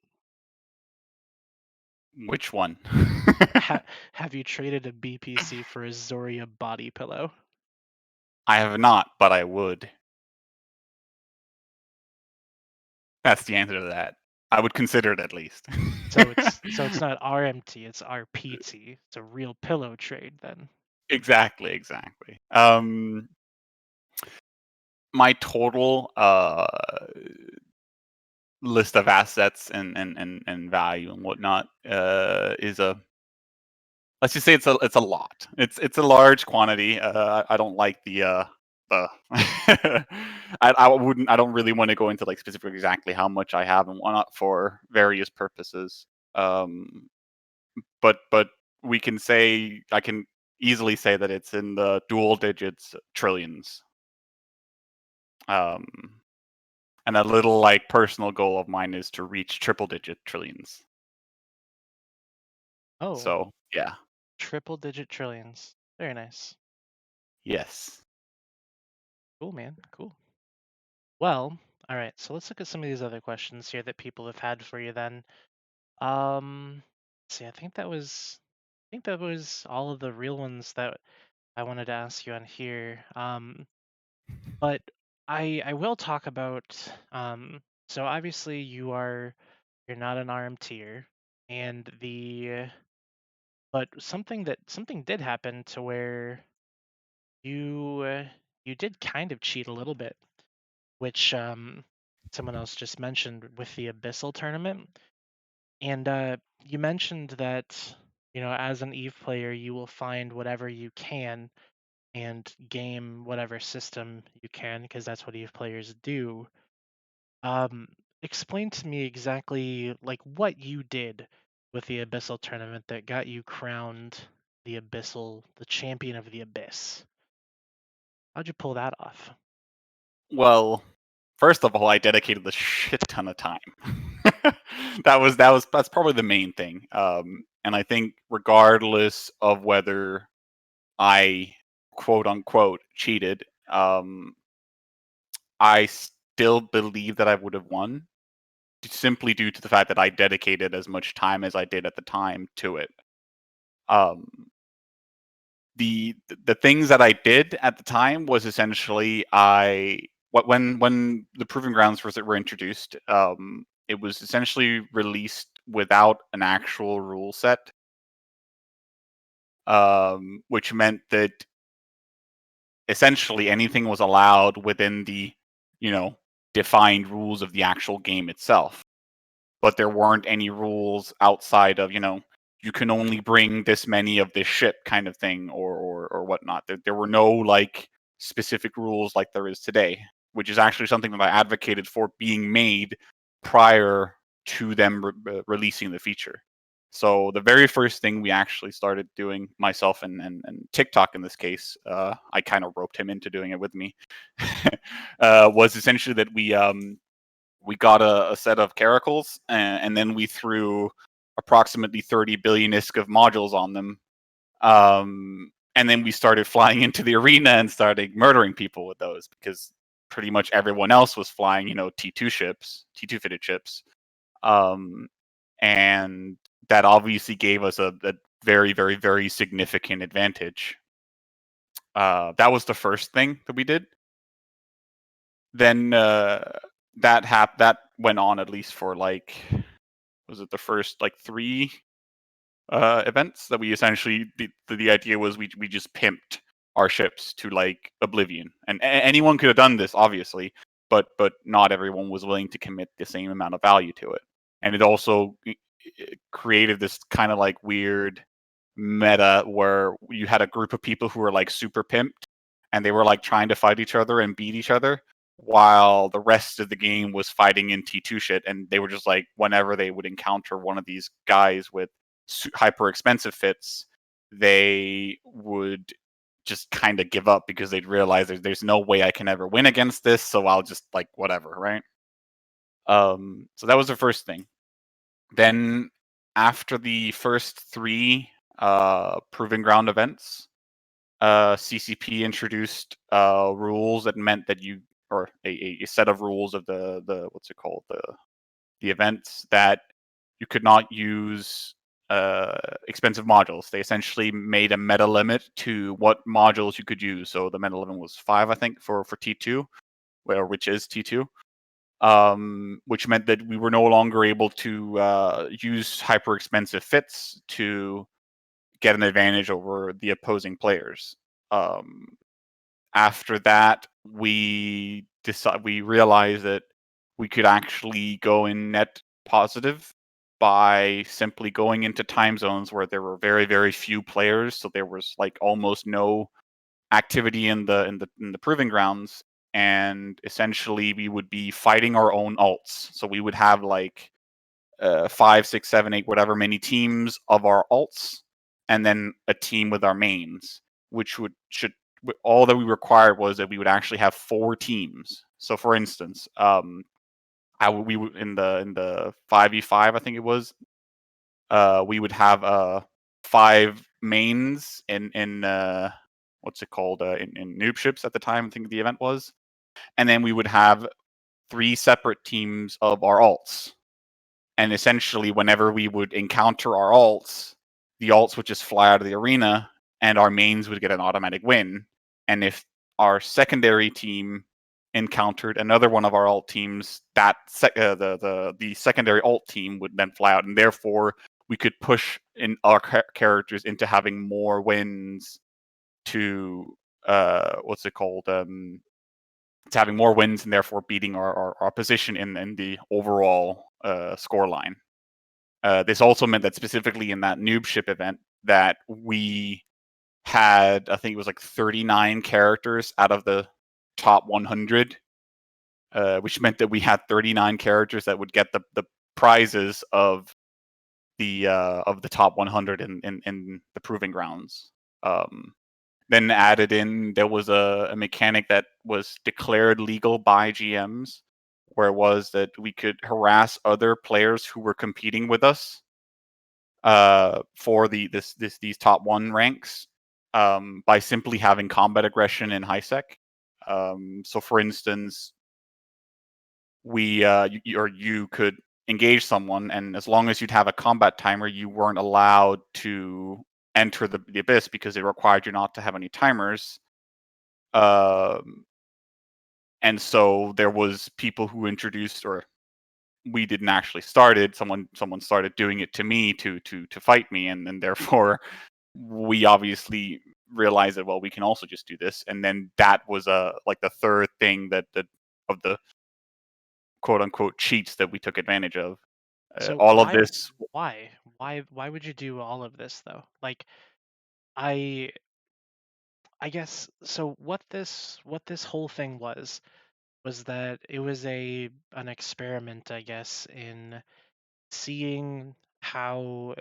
B: Which one?
A: Ha- have you traded a BPC for a Zoria body pillow?
B: I have not, but I would. That's the answer to that. I would consider it at least.
A: So it's not RMT, it's RPT. It's a real pillow trade then.
B: Exactly, exactly. My total list of assets and value and whatnot is a let's just say it's a lot. It's a large quantity. I don't like the I don't really want to go into like specific exactly how much I have and whatnot for various purposes. Um, but we can say I can easily say that it's in the dual digits trillions. Um, and a little like personal goal of mine is to reach triple digit trillions.
A: Oh,
B: So yeah,
A: triple digit trillions. Very nice.
B: yes.
A: Cool, man. Cool. Well, all right. So let's look at some of these other questions here that people have had for you then. See, I think that was all of the real ones that I wanted to ask you on here. But I will talk about so obviously you're not an RMTer, and the but something did happen to where you you did kind of cheat a little bit, which someone else just mentioned with the Abyssal tournament. And you mentioned that, as an Eve player, you will find whatever you can and game whatever system you can, because that's what Eve players do. Um, explain to me exactly like what you did with the Abyssal tournament that got you crowned the champion of the Abyss. How'd you pull that off?
B: Well, first of all, I dedicated a shit ton of time. That's probably the main thing. And I think regardless of whether I quote unquote cheated, I still believe that I would have won simply due to the fact that I dedicated as much time as I did at the time to it. Um, the things that I did at the time was essentially when the proving grounds were introduced, it was essentially released without an actual rule set, which meant that essentially anything was allowed within the you know defined rules of the actual game itself. But there weren't any rules outside of you can only bring this many of this ship kind of thing or whatnot. There were no like specific rules like there is today, which is actually something that I advocated for being made prior to them releasing the feature. So the very first thing we actually started doing, myself and TikTok in this case, I kind of roped him into doing it with me, was essentially that we got a set of caracals, and then we threw approximately 30 billion ISK of modules on them. And then we started flying into the arena and started murdering people with those because pretty much everyone else was flying, T2 ships, T2 fitted ships. Um, and that obviously gave us a very, very, very significant advantage. That was the first thing that we did. then that went on at least for like, was it the first like three events that we essentially the idea was we just pimped our ships to like oblivion, and anyone could have done this obviously, but not everyone was willing to commit the same amount of value to it, and it also created this kind of like weird meta where you had a group of people who were like super pimped and they were like trying to fight each other and beat each other while the rest of the game was fighting in T2 shit, and they were just like whenever they would encounter one of these guys with hyper expensive fits, they would just kind of give up because they'd realize there's no way I can ever win against this, so I'll just like whatever, right? So that was the first thing. Then after the first three proving ground events, CCP introduced rules that meant that you, or a set of rules of the what's it called, the events, that you could not use expensive modules. They essentially made a meta limit to what modules you could use. So the meta limit was 5, I think, for T2, which is T2. Which meant that we were no longer able to use hyper expensive fits to get an advantage over the opposing players. Um, After that, we realized that we could actually go in net positive by simply going into time zones where there were very very few players, so there was like almost no activity in the proving grounds, and essentially we would be fighting our own alts. So we would have like 5, 6, 7, 8, whatever many teams of our alts, and then a team with our mains, which would should all that we required was that we would actually have 4 teams. So, for instance, we would in the 5v5, I think it was, we would have 5 mains in what's it called, in noob ships at the time, I think the event was, and then we would have 3 separate teams of our alts. And essentially, whenever we would encounter our alts, the alts would just fly out of the arena, and our mains would get an automatic win. And if our secondary team encountered another one of our alt teams, the secondary alt team would then fly out, and therefore we could push in our characters into having more wins to what's it called, to having more wins and therefore beating our position in the overall score line. This also meant that specifically in that noob ship event that we had, I think it was like 39 characters out of the top 100, which meant that we had 39 characters that would get the prizes of the top 100 in the proving grounds. Um, then added in, there was a mechanic that was declared legal by GMs, where it was that we could harass other players who were competing with us for these top 1 ranks, by simply having combat aggression in high sec. So, for instance, you could engage someone, and as long as you'd have a combat timer, you weren't allowed to enter the abyss because it required you not to have any timers. Um, and so there was people who introduced, or we didn't actually start it. Someone started doing it to me to fight me, and then therefore we obviously realized that, well, we can also just do this. And then that was like the third thing that of the quote unquote cheats that we took advantage of.
A: So
B: All of this.
A: why would you do all of this though? Like I I guess so what this whole thing was that it was an experiment, I guess, in seeing how,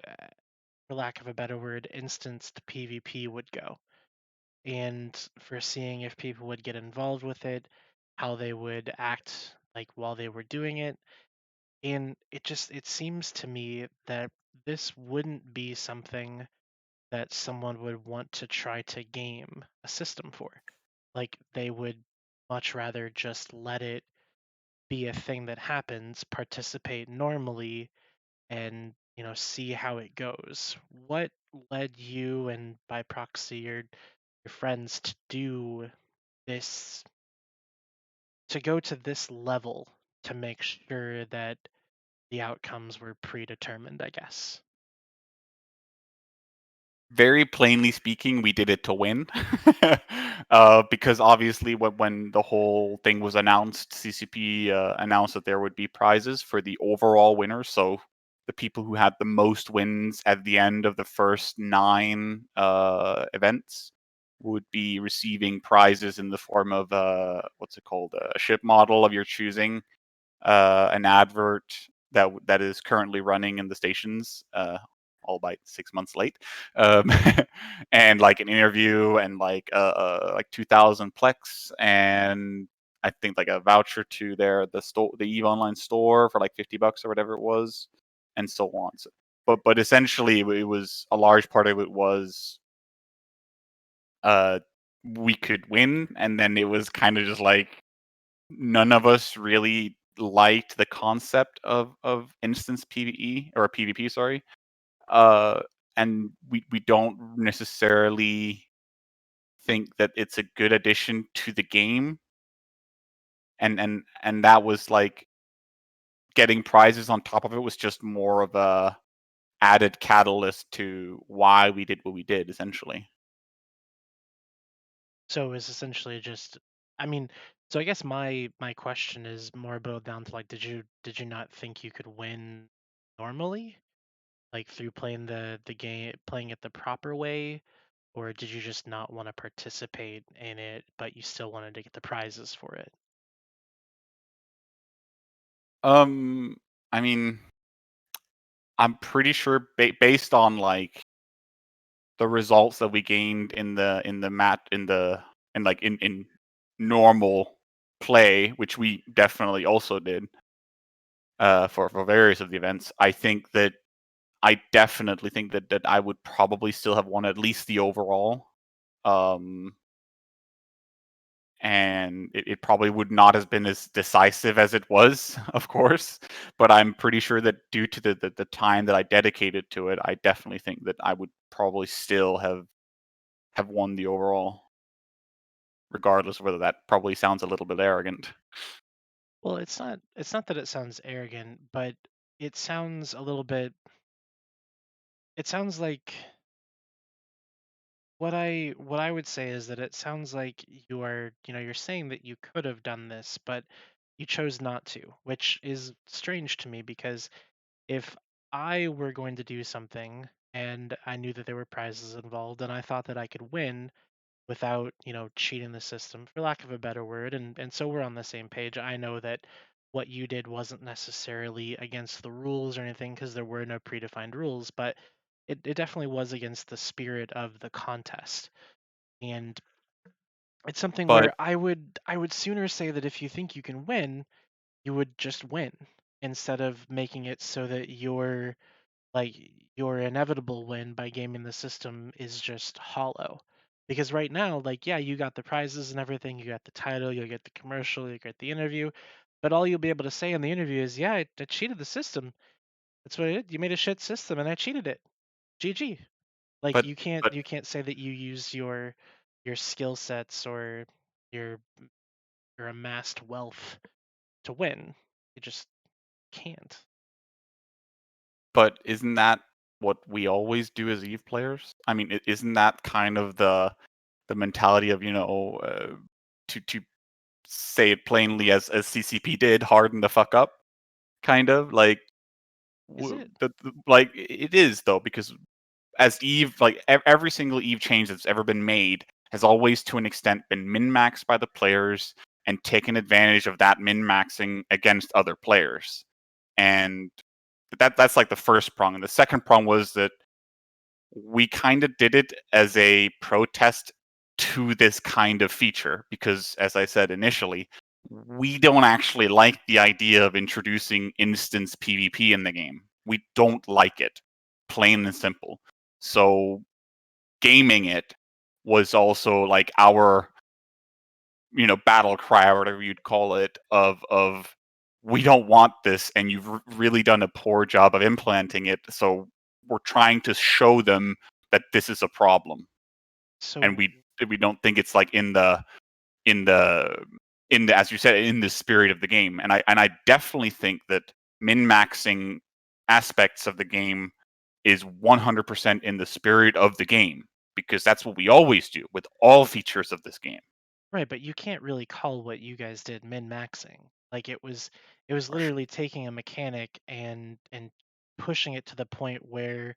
A: for lack of a better word, instanced PvP would go, and for seeing if people would get involved with it, how they would act like while they were doing it. And it seems to me that this wouldn't be something that someone would want to try to game a system for. Like they would much rather just let it be a thing that happens, participate normally, and see how it goes. What led you, and by proxy your friends, to do this to go to this level to make sure that the outcomes were predetermined, I guess.
B: Very plainly speaking, we did it to win. Because obviously, when the whole thing was announced, CCP announced that there would be prizes for the overall winners. So the people who had the most wins at the end of the first 9 events would be receiving prizes in the form of what's it called, a ship model of your choosing, an advert that is currently running in the stations, albeit 6 months late, um, and like an interview and like 2,000 plex, and I think like a voucher to the store, the Eve Online store for like $50 or whatever it was, and so on. So, but essentially, it was a large part of it was uh, we could win, and then it was kind of just like none of us really liked the concept of instance PvE or PvP, sorry. Uh, and we don't necessarily think that it's a good addition to the game. And that was like getting prizes on top of it was just more of a added catalyst to why we did what we did, essentially.
A: So it was essentially just, I mean, so I guess my question is more boiled down to like, did you not think you could win normally, like through playing the game, playing it the proper way, or did you just not want to participate in it, but you still wanted to get the prizes for it?
B: Um, I mean, I'm pretty sure based on like the results that we gained in the mat in like in normal play, which we definitely also did for various of the events. I definitely think that I would probably still have won at least the overall. Um, and it probably would not have been as decisive as it was, of course. But I'm pretty sure that due to the time that I dedicated to it, I definitely think that I would probably still have won the overall, regardless of whether that probably sounds a little bit arrogant.
A: Well, it's not that it sounds arrogant, but it sounds a little bit, it sounds like, what I would say is that it sounds like you're saying that you could have done this, but you chose not to, which is strange to me because if I were going to do something and I knew that there were prizes involved and I thought that I could win without, cheating the system, for lack of a better word, and so we're on the same page. I know that what you did wasn't necessarily against the rules or anything because there were no predefined rules, but it definitely was against the spirit of the contest. And it's something
B: But
A: where I would sooner say that if you think you can win, you would just win instead of making it so that like your inevitable win by gaming the system is just hollow. Because right now, like, yeah, you got the prizes and everything, you got the title, you'll get the commercial, you get the interview, but all you'll be able to say in the interview is, yeah, I cheated the system. That's what I did. You made a shit system and I cheated it. GG. Like
B: but
A: you can't
B: but
A: you can't say that you use your skill sets or your your amassed wealth to win. You just can't.
B: but isn't that what we always do as Eve players? I mean, isn't that kind of the mentality of to say it plainly as CCP did, harden the fuck up, kind of like
A: Is it?
B: like it is though, because as Eve, like every single Eve change that's ever been made has always, to an extent, been min maxed by the players and taken advantage of that min maxing against other players. And that's like the first prong. And the second prong was that we kind of did it as a protest to this kind of feature because, as I said initially, we don't actually like the idea of introducing instance PvP in the game. We don't like it, plain and simple. So gaming it was also like our battle cry or whatever you'd call it of we don't want this, and you've really done a poor job of implanting it, so we're trying to show them that this is a problem, and
A: So
B: we don't think it's like in the in the, as you said, in the spirit of the game. And I definitely think that min-maxing aspects of the game is 100% in the spirit of the game, because that's what we always do with all features of this game.
A: Right, but you can't really call what you guys did min-maxing. Like it was literally taking a mechanic and pushing it to the point where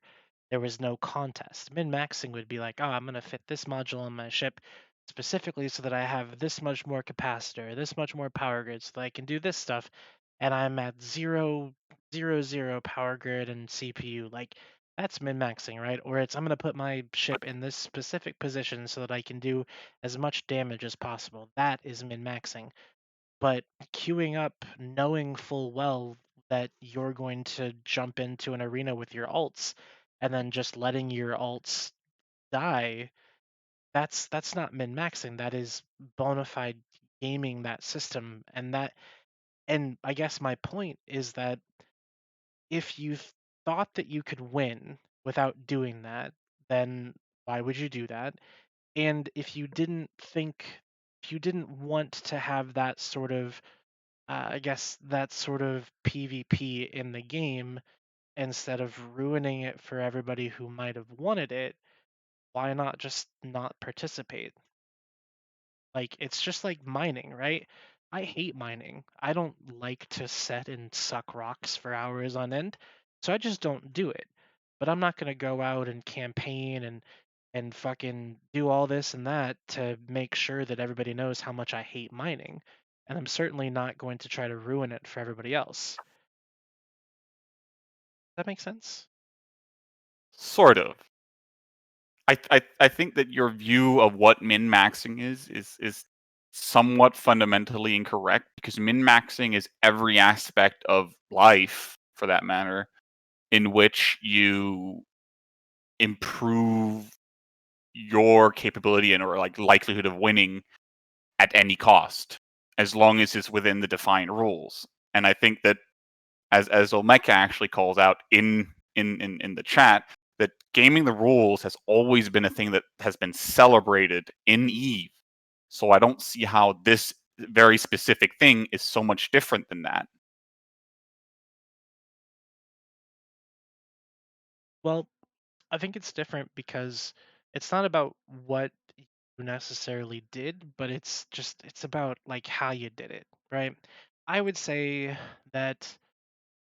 A: there was no contest. Min-maxing would be like, oh, I'm gonna fit this module on my ship specifically so that I have this much more capacitor, this much more power grid, so that I can do this stuff, and I'm at zero power grid and CPU. Like that's min-maxing, right? Or it's I'm gonna put my
B: But
A: ship in this specific position so that I can do as much damage as possible. That is min-maxing. But queuing up knowing full well that you're going to jump into an arena with your alts and then just letting your alts die, that's not min-maxing. That is bona fide gaming that system. And I guess my point is that if you thought that you could win without doing that, then why would you do that? And if you didn't want to have that sort of, I guess, that sort of PvP in the game, instead of ruining it for everybody who might have wanted it, why not just not participate? Like, it's just like mining, right? I hate mining. I don't like to set and suck rocks for hours on end, so I just don't do it. But I'm not gonna go out and campaign and fucking do all this and that to make sure that everybody knows how much I hate mining. And I'm certainly not going to try to ruin it for everybody else. Does that make sense?
B: sort of. I think that your view of what min-maxing is somewhat fundamentally incorrect, because min-maxing is every aspect of life, for that matter, in which you improve your capability and or like likelihood of winning at any cost, as long as it's within the defined rules. And I think that, as Omeka actually calls out in the chat, that gaming the rules has always been a thing that has been celebrated in Eve. So I don't see how this very specific thing is so much different than that.
A: Well, I think it's different because it's not about what you necessarily did, but it's about like how you did it, right? I would say that,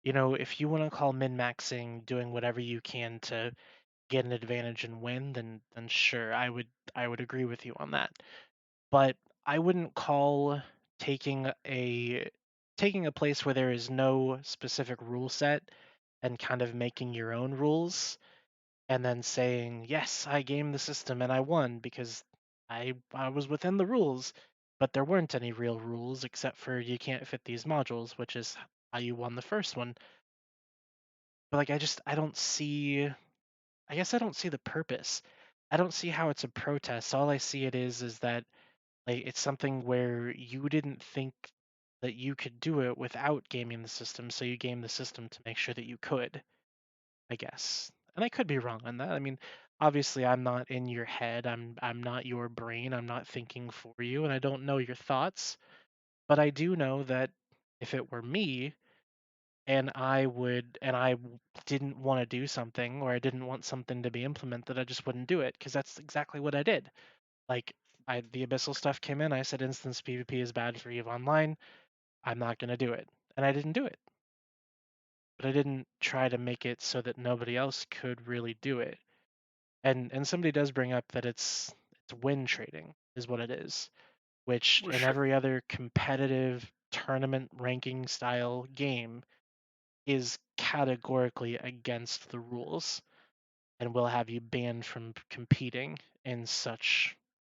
A: if you want to call min-maxing doing whatever you can to get an advantage and win, then sure, I would agree with you on that. But I wouldn't call taking a taking a place where there is no specific rule set and kind of making your own rules and then saying, "Yes, I gamed the system and I won because I was within the rules." But there weren't any real rules except for you can't fit these modules, which is how you won the first one. But like I don't see, I guess I don't see the purpose. I don't see how it's a protest. All I see it is that like it's something where you didn't think that you could do it without gaming the system, so you game the system to make sure that you could. I guess. And I could be wrong on that. I mean, obviously I'm not in your head. I'm not your brain. I'm not thinking for you and I don't know your thoughts, but I do know that if it were me didn't want to do something or I didn't want something to be implemented, I just wouldn't do it because that's exactly what I did. Like the abyssal stuff came in, I said instance PvP is bad for EVE Online. I'm not going to do it. And I didn't do it. But I didn't try to make it so that nobody else could really do it. And somebody does bring up that it's win trading is what it is, which
B: Well,
A: in
B: sure.
A: every other competitive tournament ranking style game is categorically against the rules and will have you banned from competing in such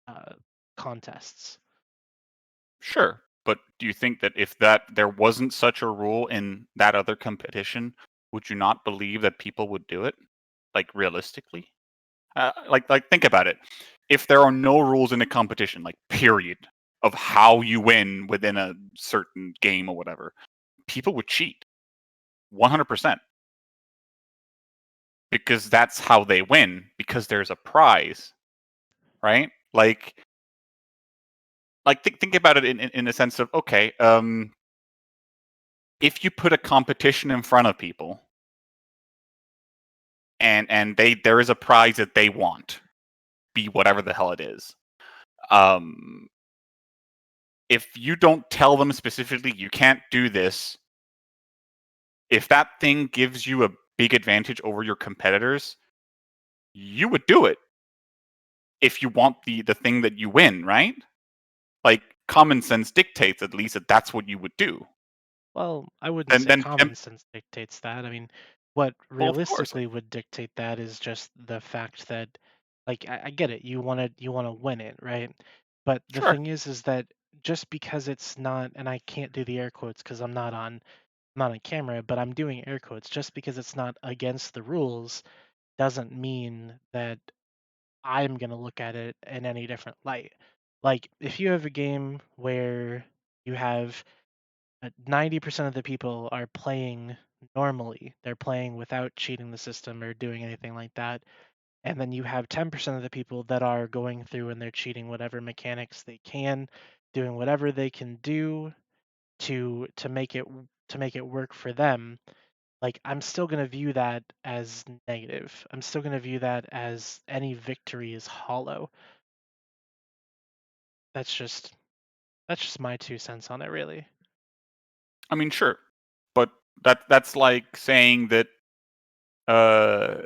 A: uh, contests.
B: Sure. But do you think that if that there wasn't such a rule in that other competition, would you not believe that people would do it? Like realistically? Like think about it. If there are no rules in a competition, like period, of how you win within a certain game or whatever, people would cheat 100%, because that's how they win, because there's a prize, right? Like like think about it in a sense of okay, if you put a competition in front of people and there is a prize that they want, be whatever the hell it is. Um, if you don't tell them specifically you can't do this, if that thing gives you a big advantage over your competitors, you would do it if you want the thing that you win, right? Like common sense dictates at least that that's what you would do.
A: Well, I wouldn't
B: Then
A: say
B: then
A: common sense dictates that. I mean, what
B: well, of course,
A: realistically would dictate that is just the fact that, like, I get it. You want to win it, right? But the
B: sure.
A: thing is that just because it's not, and I can't do the air quotes because I'm not on camera, but I'm doing air quotes. Just because it's not against the rules doesn't mean that I'm gonna look at it in any different light. Like, if you have a game where you have 90% of the people are playing normally. They're playing without cheating the system or doing anything like that. And then you have 10% of the people that are going through and they're cheating whatever mechanics they can, doing whatever they can do to make it work for them. Like, I'm still going to view that as negative. I'm still going to view that as any victory is hollow. That's just that's just my 2 cents on it, really.
B: I mean, sure, but that's like saying that uh,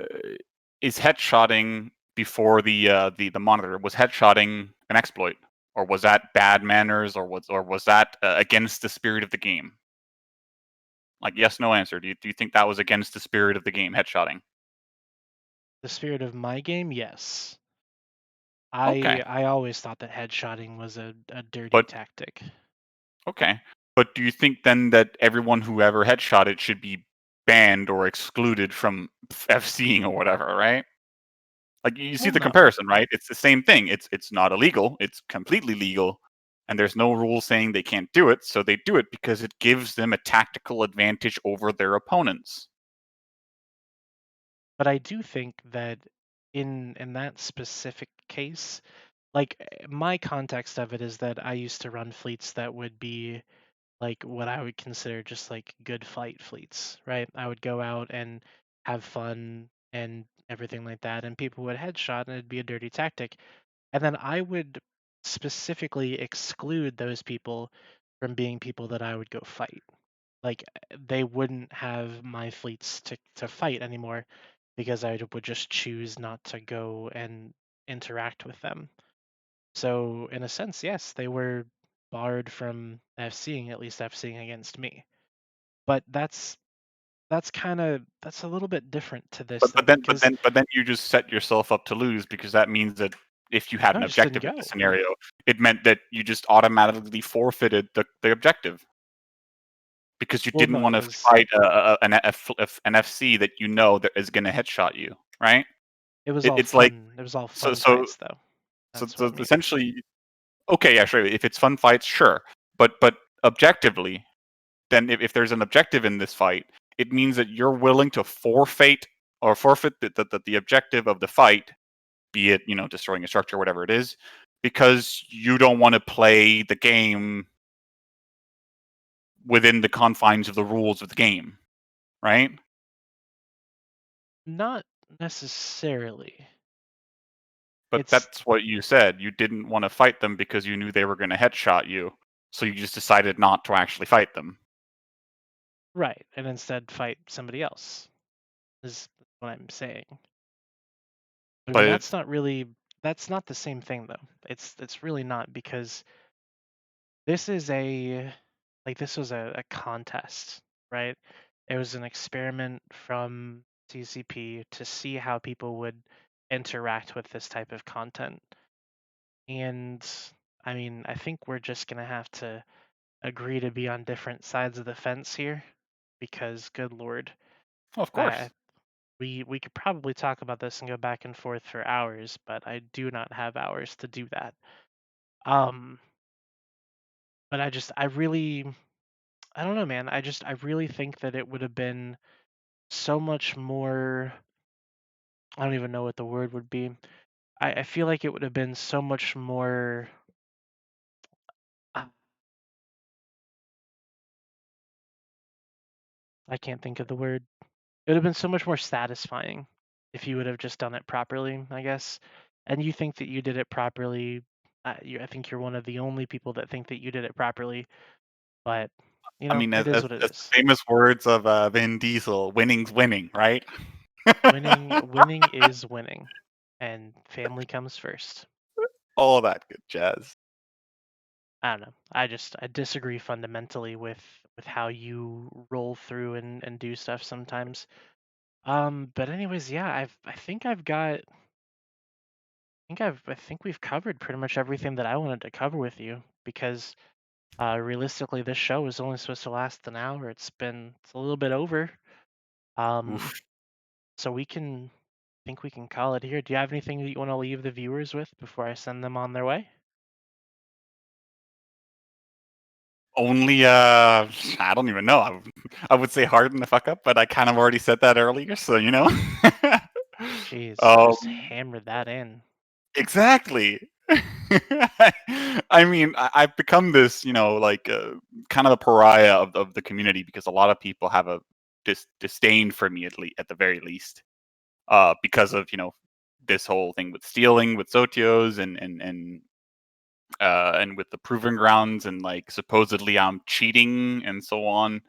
B: is headshotting before the monitor was headshotting an exploit, or was that bad manners, or was that against the spirit of the game? Like yes, no answer. Do you think that was against the spirit of the game, headshotting?
A: The spirit of my game, yes.
B: Okay,
A: I always thought that headshotting was a dirty
B: but
A: tactic.
B: okay, but do you think then that everyone who ever headshotted should be banned or excluded from FCing or whatever, right? Like you see
A: Well,
B: the
A: no.
B: comparison, right? It's the same thing. It's not illegal. It's completely legal, and there's no rule saying they can't do it. So they do it because it gives them a tactical advantage over their opponents.
A: But I do think that in that specific case, like my context of it is that I used to run fleets that would be like what I would consider just like good fight fleets, right? I would go out and have fun and everything like that, and people would headshot and it'd be a dirty tactic. And then I would specifically exclude those people from being people that I would go fight. Like they wouldn't have my fleets to fight anymore because I would just choose not to go and interact with them. So in a sense, yes, they were barred from FCing, at least FCing against me. But that's a little bit different to this
B: But
A: though,
B: but then but
A: because
B: then but then you just set yourself up to lose because that means that if you had
A: no,
B: an
A: I just didn't
B: objective in
A: go.
B: this scenario, it meant that you just automatically forfeited the objective because you
A: Well,
B: didn't
A: no,
B: want to fight an FC that you know that is going to headshot you, right?
A: it was
B: It,
A: all
B: it's like
A: fun. It was all
B: so
A: fun
B: so
A: fights though.
B: so,
A: That's what
B: so
A: made it.
B: essentially, okay, yeah, sure. If it's fun fights, sure, but objectively, then if there's an objective in this fight, it means that you're willing to forfeit the objective of the fight, be it destroying a structure, whatever it is, because you don't want to play the game within the confines of the rules of the game, right?
A: Not necessarily.
B: But
A: It's
B: that's what you said. You didn't want to fight them because you knew they were going to headshot you, so you just decided not to actually fight them.
A: right, and instead fight somebody else is what I'm saying. I mean,
B: But
A: that's not the same thing though. It's really not because this is a this was a contest, right? It was an experiment from CCP to see how people would interact with this type of content. And I mean, I think we're just gonna have to agree to be on different sides of the fence here because good lord,
B: of
A: I
B: course.
A: we could probably talk about this and go back and forth for hours, but I do not have hours to do that. Um, but I don't know, man. I really think that it would have been so much more. I don't even know what the word would be. I feel like it would have been so much more I can't think of the word. It would have been so much more satisfying if you would have just done it properly, I guess. And you think that you did it properly. I think you're one of the only people that think that you did it properly, but
B: I mean,
A: it is what it
B: as the
A: is.
B: famous words of Vin Diesel, "Winning's winning," right?
A: Winning is winning, and family comes first.
B: All that good jazz.
A: I don't know. I disagree fundamentally with how you roll through and do stuff sometimes. But anyways, yeah, I think we've covered pretty much everything that I wanted to cover with you because realistically this show is only supposed to last an hour. It's a little bit over. Um,
B: Oof.
A: so think we can call it here. Do you have anything that you want to leave the viewers with before I send them on their way?
B: Only, I don't even know. I would say harden the fuck up, but I kind of already said that earlier, so you know.
A: Jeez, just
B: um,
A: hammer that in.
B: exactly. I mean, I've become this, like kind of a pariah of the community because a lot of people have a disdain for me at the very least, because of this whole thing with stealing with Sotios and with the proving grounds and like supposedly I'm cheating and so on.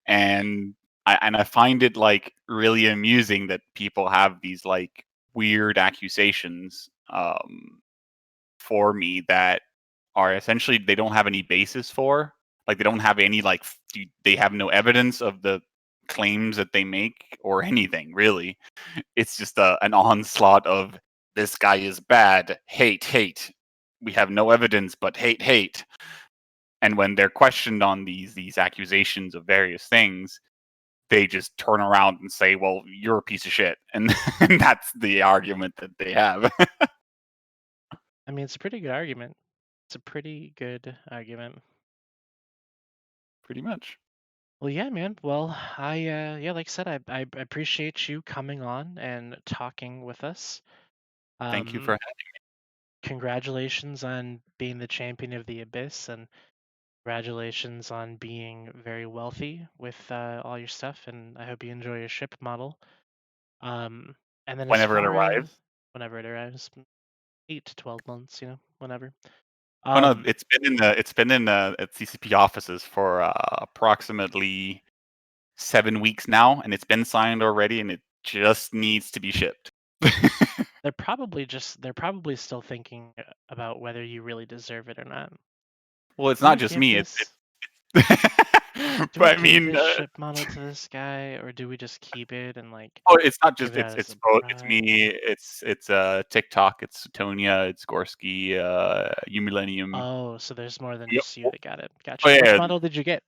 B: And I find it like really amusing that people have these like weird accusations for me that are essentially they don't have any basis for. Like they don't have any like they have no evidence of the claims that they make or anything really. It's just an onslaught of this guy is bad, hate, hate. We have no evidence, but hate, hate. And when they're questioned on these accusations of various things, they just turn around and say, "Well, you're a piece of shit," and, and that's the argument that they have.
A: I mean, it's a pretty good argument. It's a pretty good argument.
B: Pretty much.
A: Well, yeah, man. Well, yeah, like I said, I appreciate you coming on and talking with us.
B: Thank you for.
A: Um, Congratulations on being the champion of the abyss, and congratulations on being very wealthy with all your stuff. And I hope you enjoy your ship model. Um, and then as
B: Whenever it
A: far as
B: arrives.
A: whenever it arrives, 8 to 12 months, whenever.
B: Oh no,
A: Um,
B: it's been in at CCP offices for approximately 7 weeks now, and it's been signed already, and it just needs to be shipped.
A: they're probably still thinking about whether you really deserve it or not.
B: Well, it's
A: Do
B: not
A: we
B: just
A: give
B: me.
A: this? Do we
B: But I
A: give
B: mean,
A: this ship model to this guy, or do we just keep it and like
B: oh, it's not
A: give
B: just
A: it out as
B: it's
A: a
B: both. It's
A: prize?
B: me. It's TikTok. It's Sutonia. It's Gorsky. U Millennium.
A: Oh, so there's more than
B: We,
A: just you that got it.
B: oh
A: Gotcha. Which
B: yeah,
A: model did you get?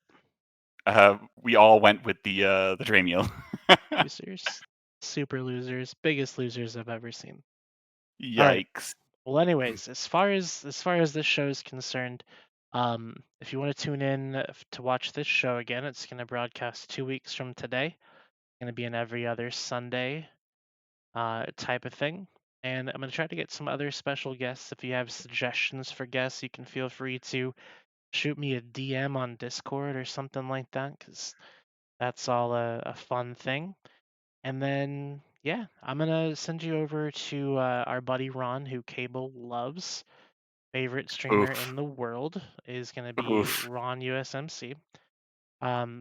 B: we all went with the Dramiel.
A: Losers. Super losers. Biggest losers I've ever seen. All right.
B: Yikes!
A: Well, anyways, as far as this show is concerned, if you want to tune in to watch this show again, it's going to broadcast 2 weeks from today. It's going to be an every other Sunday type of thing. And I'm going to try to get some other special guests. If you have suggestions for guests, you can feel free to shoot me a DM on Discord or something like that, because that's all a fun thing. And then, yeah, I'm gonna send you over to our buddy Ron, who Cable loves. Favorite streamer
B: Oof!
A: in the world is gonna be
B: Oof!
A: Ron USMC.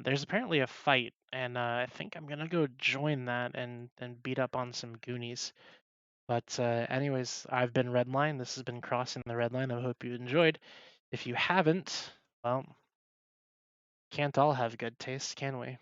A: There's apparently a fight, and I think I'm gonna go join that and beat up on some Goonies. But anyways, I've been Redline. This has been Crossing the Red Line. I hope you enjoyed. If you haven't, well, can't all have good taste, can we?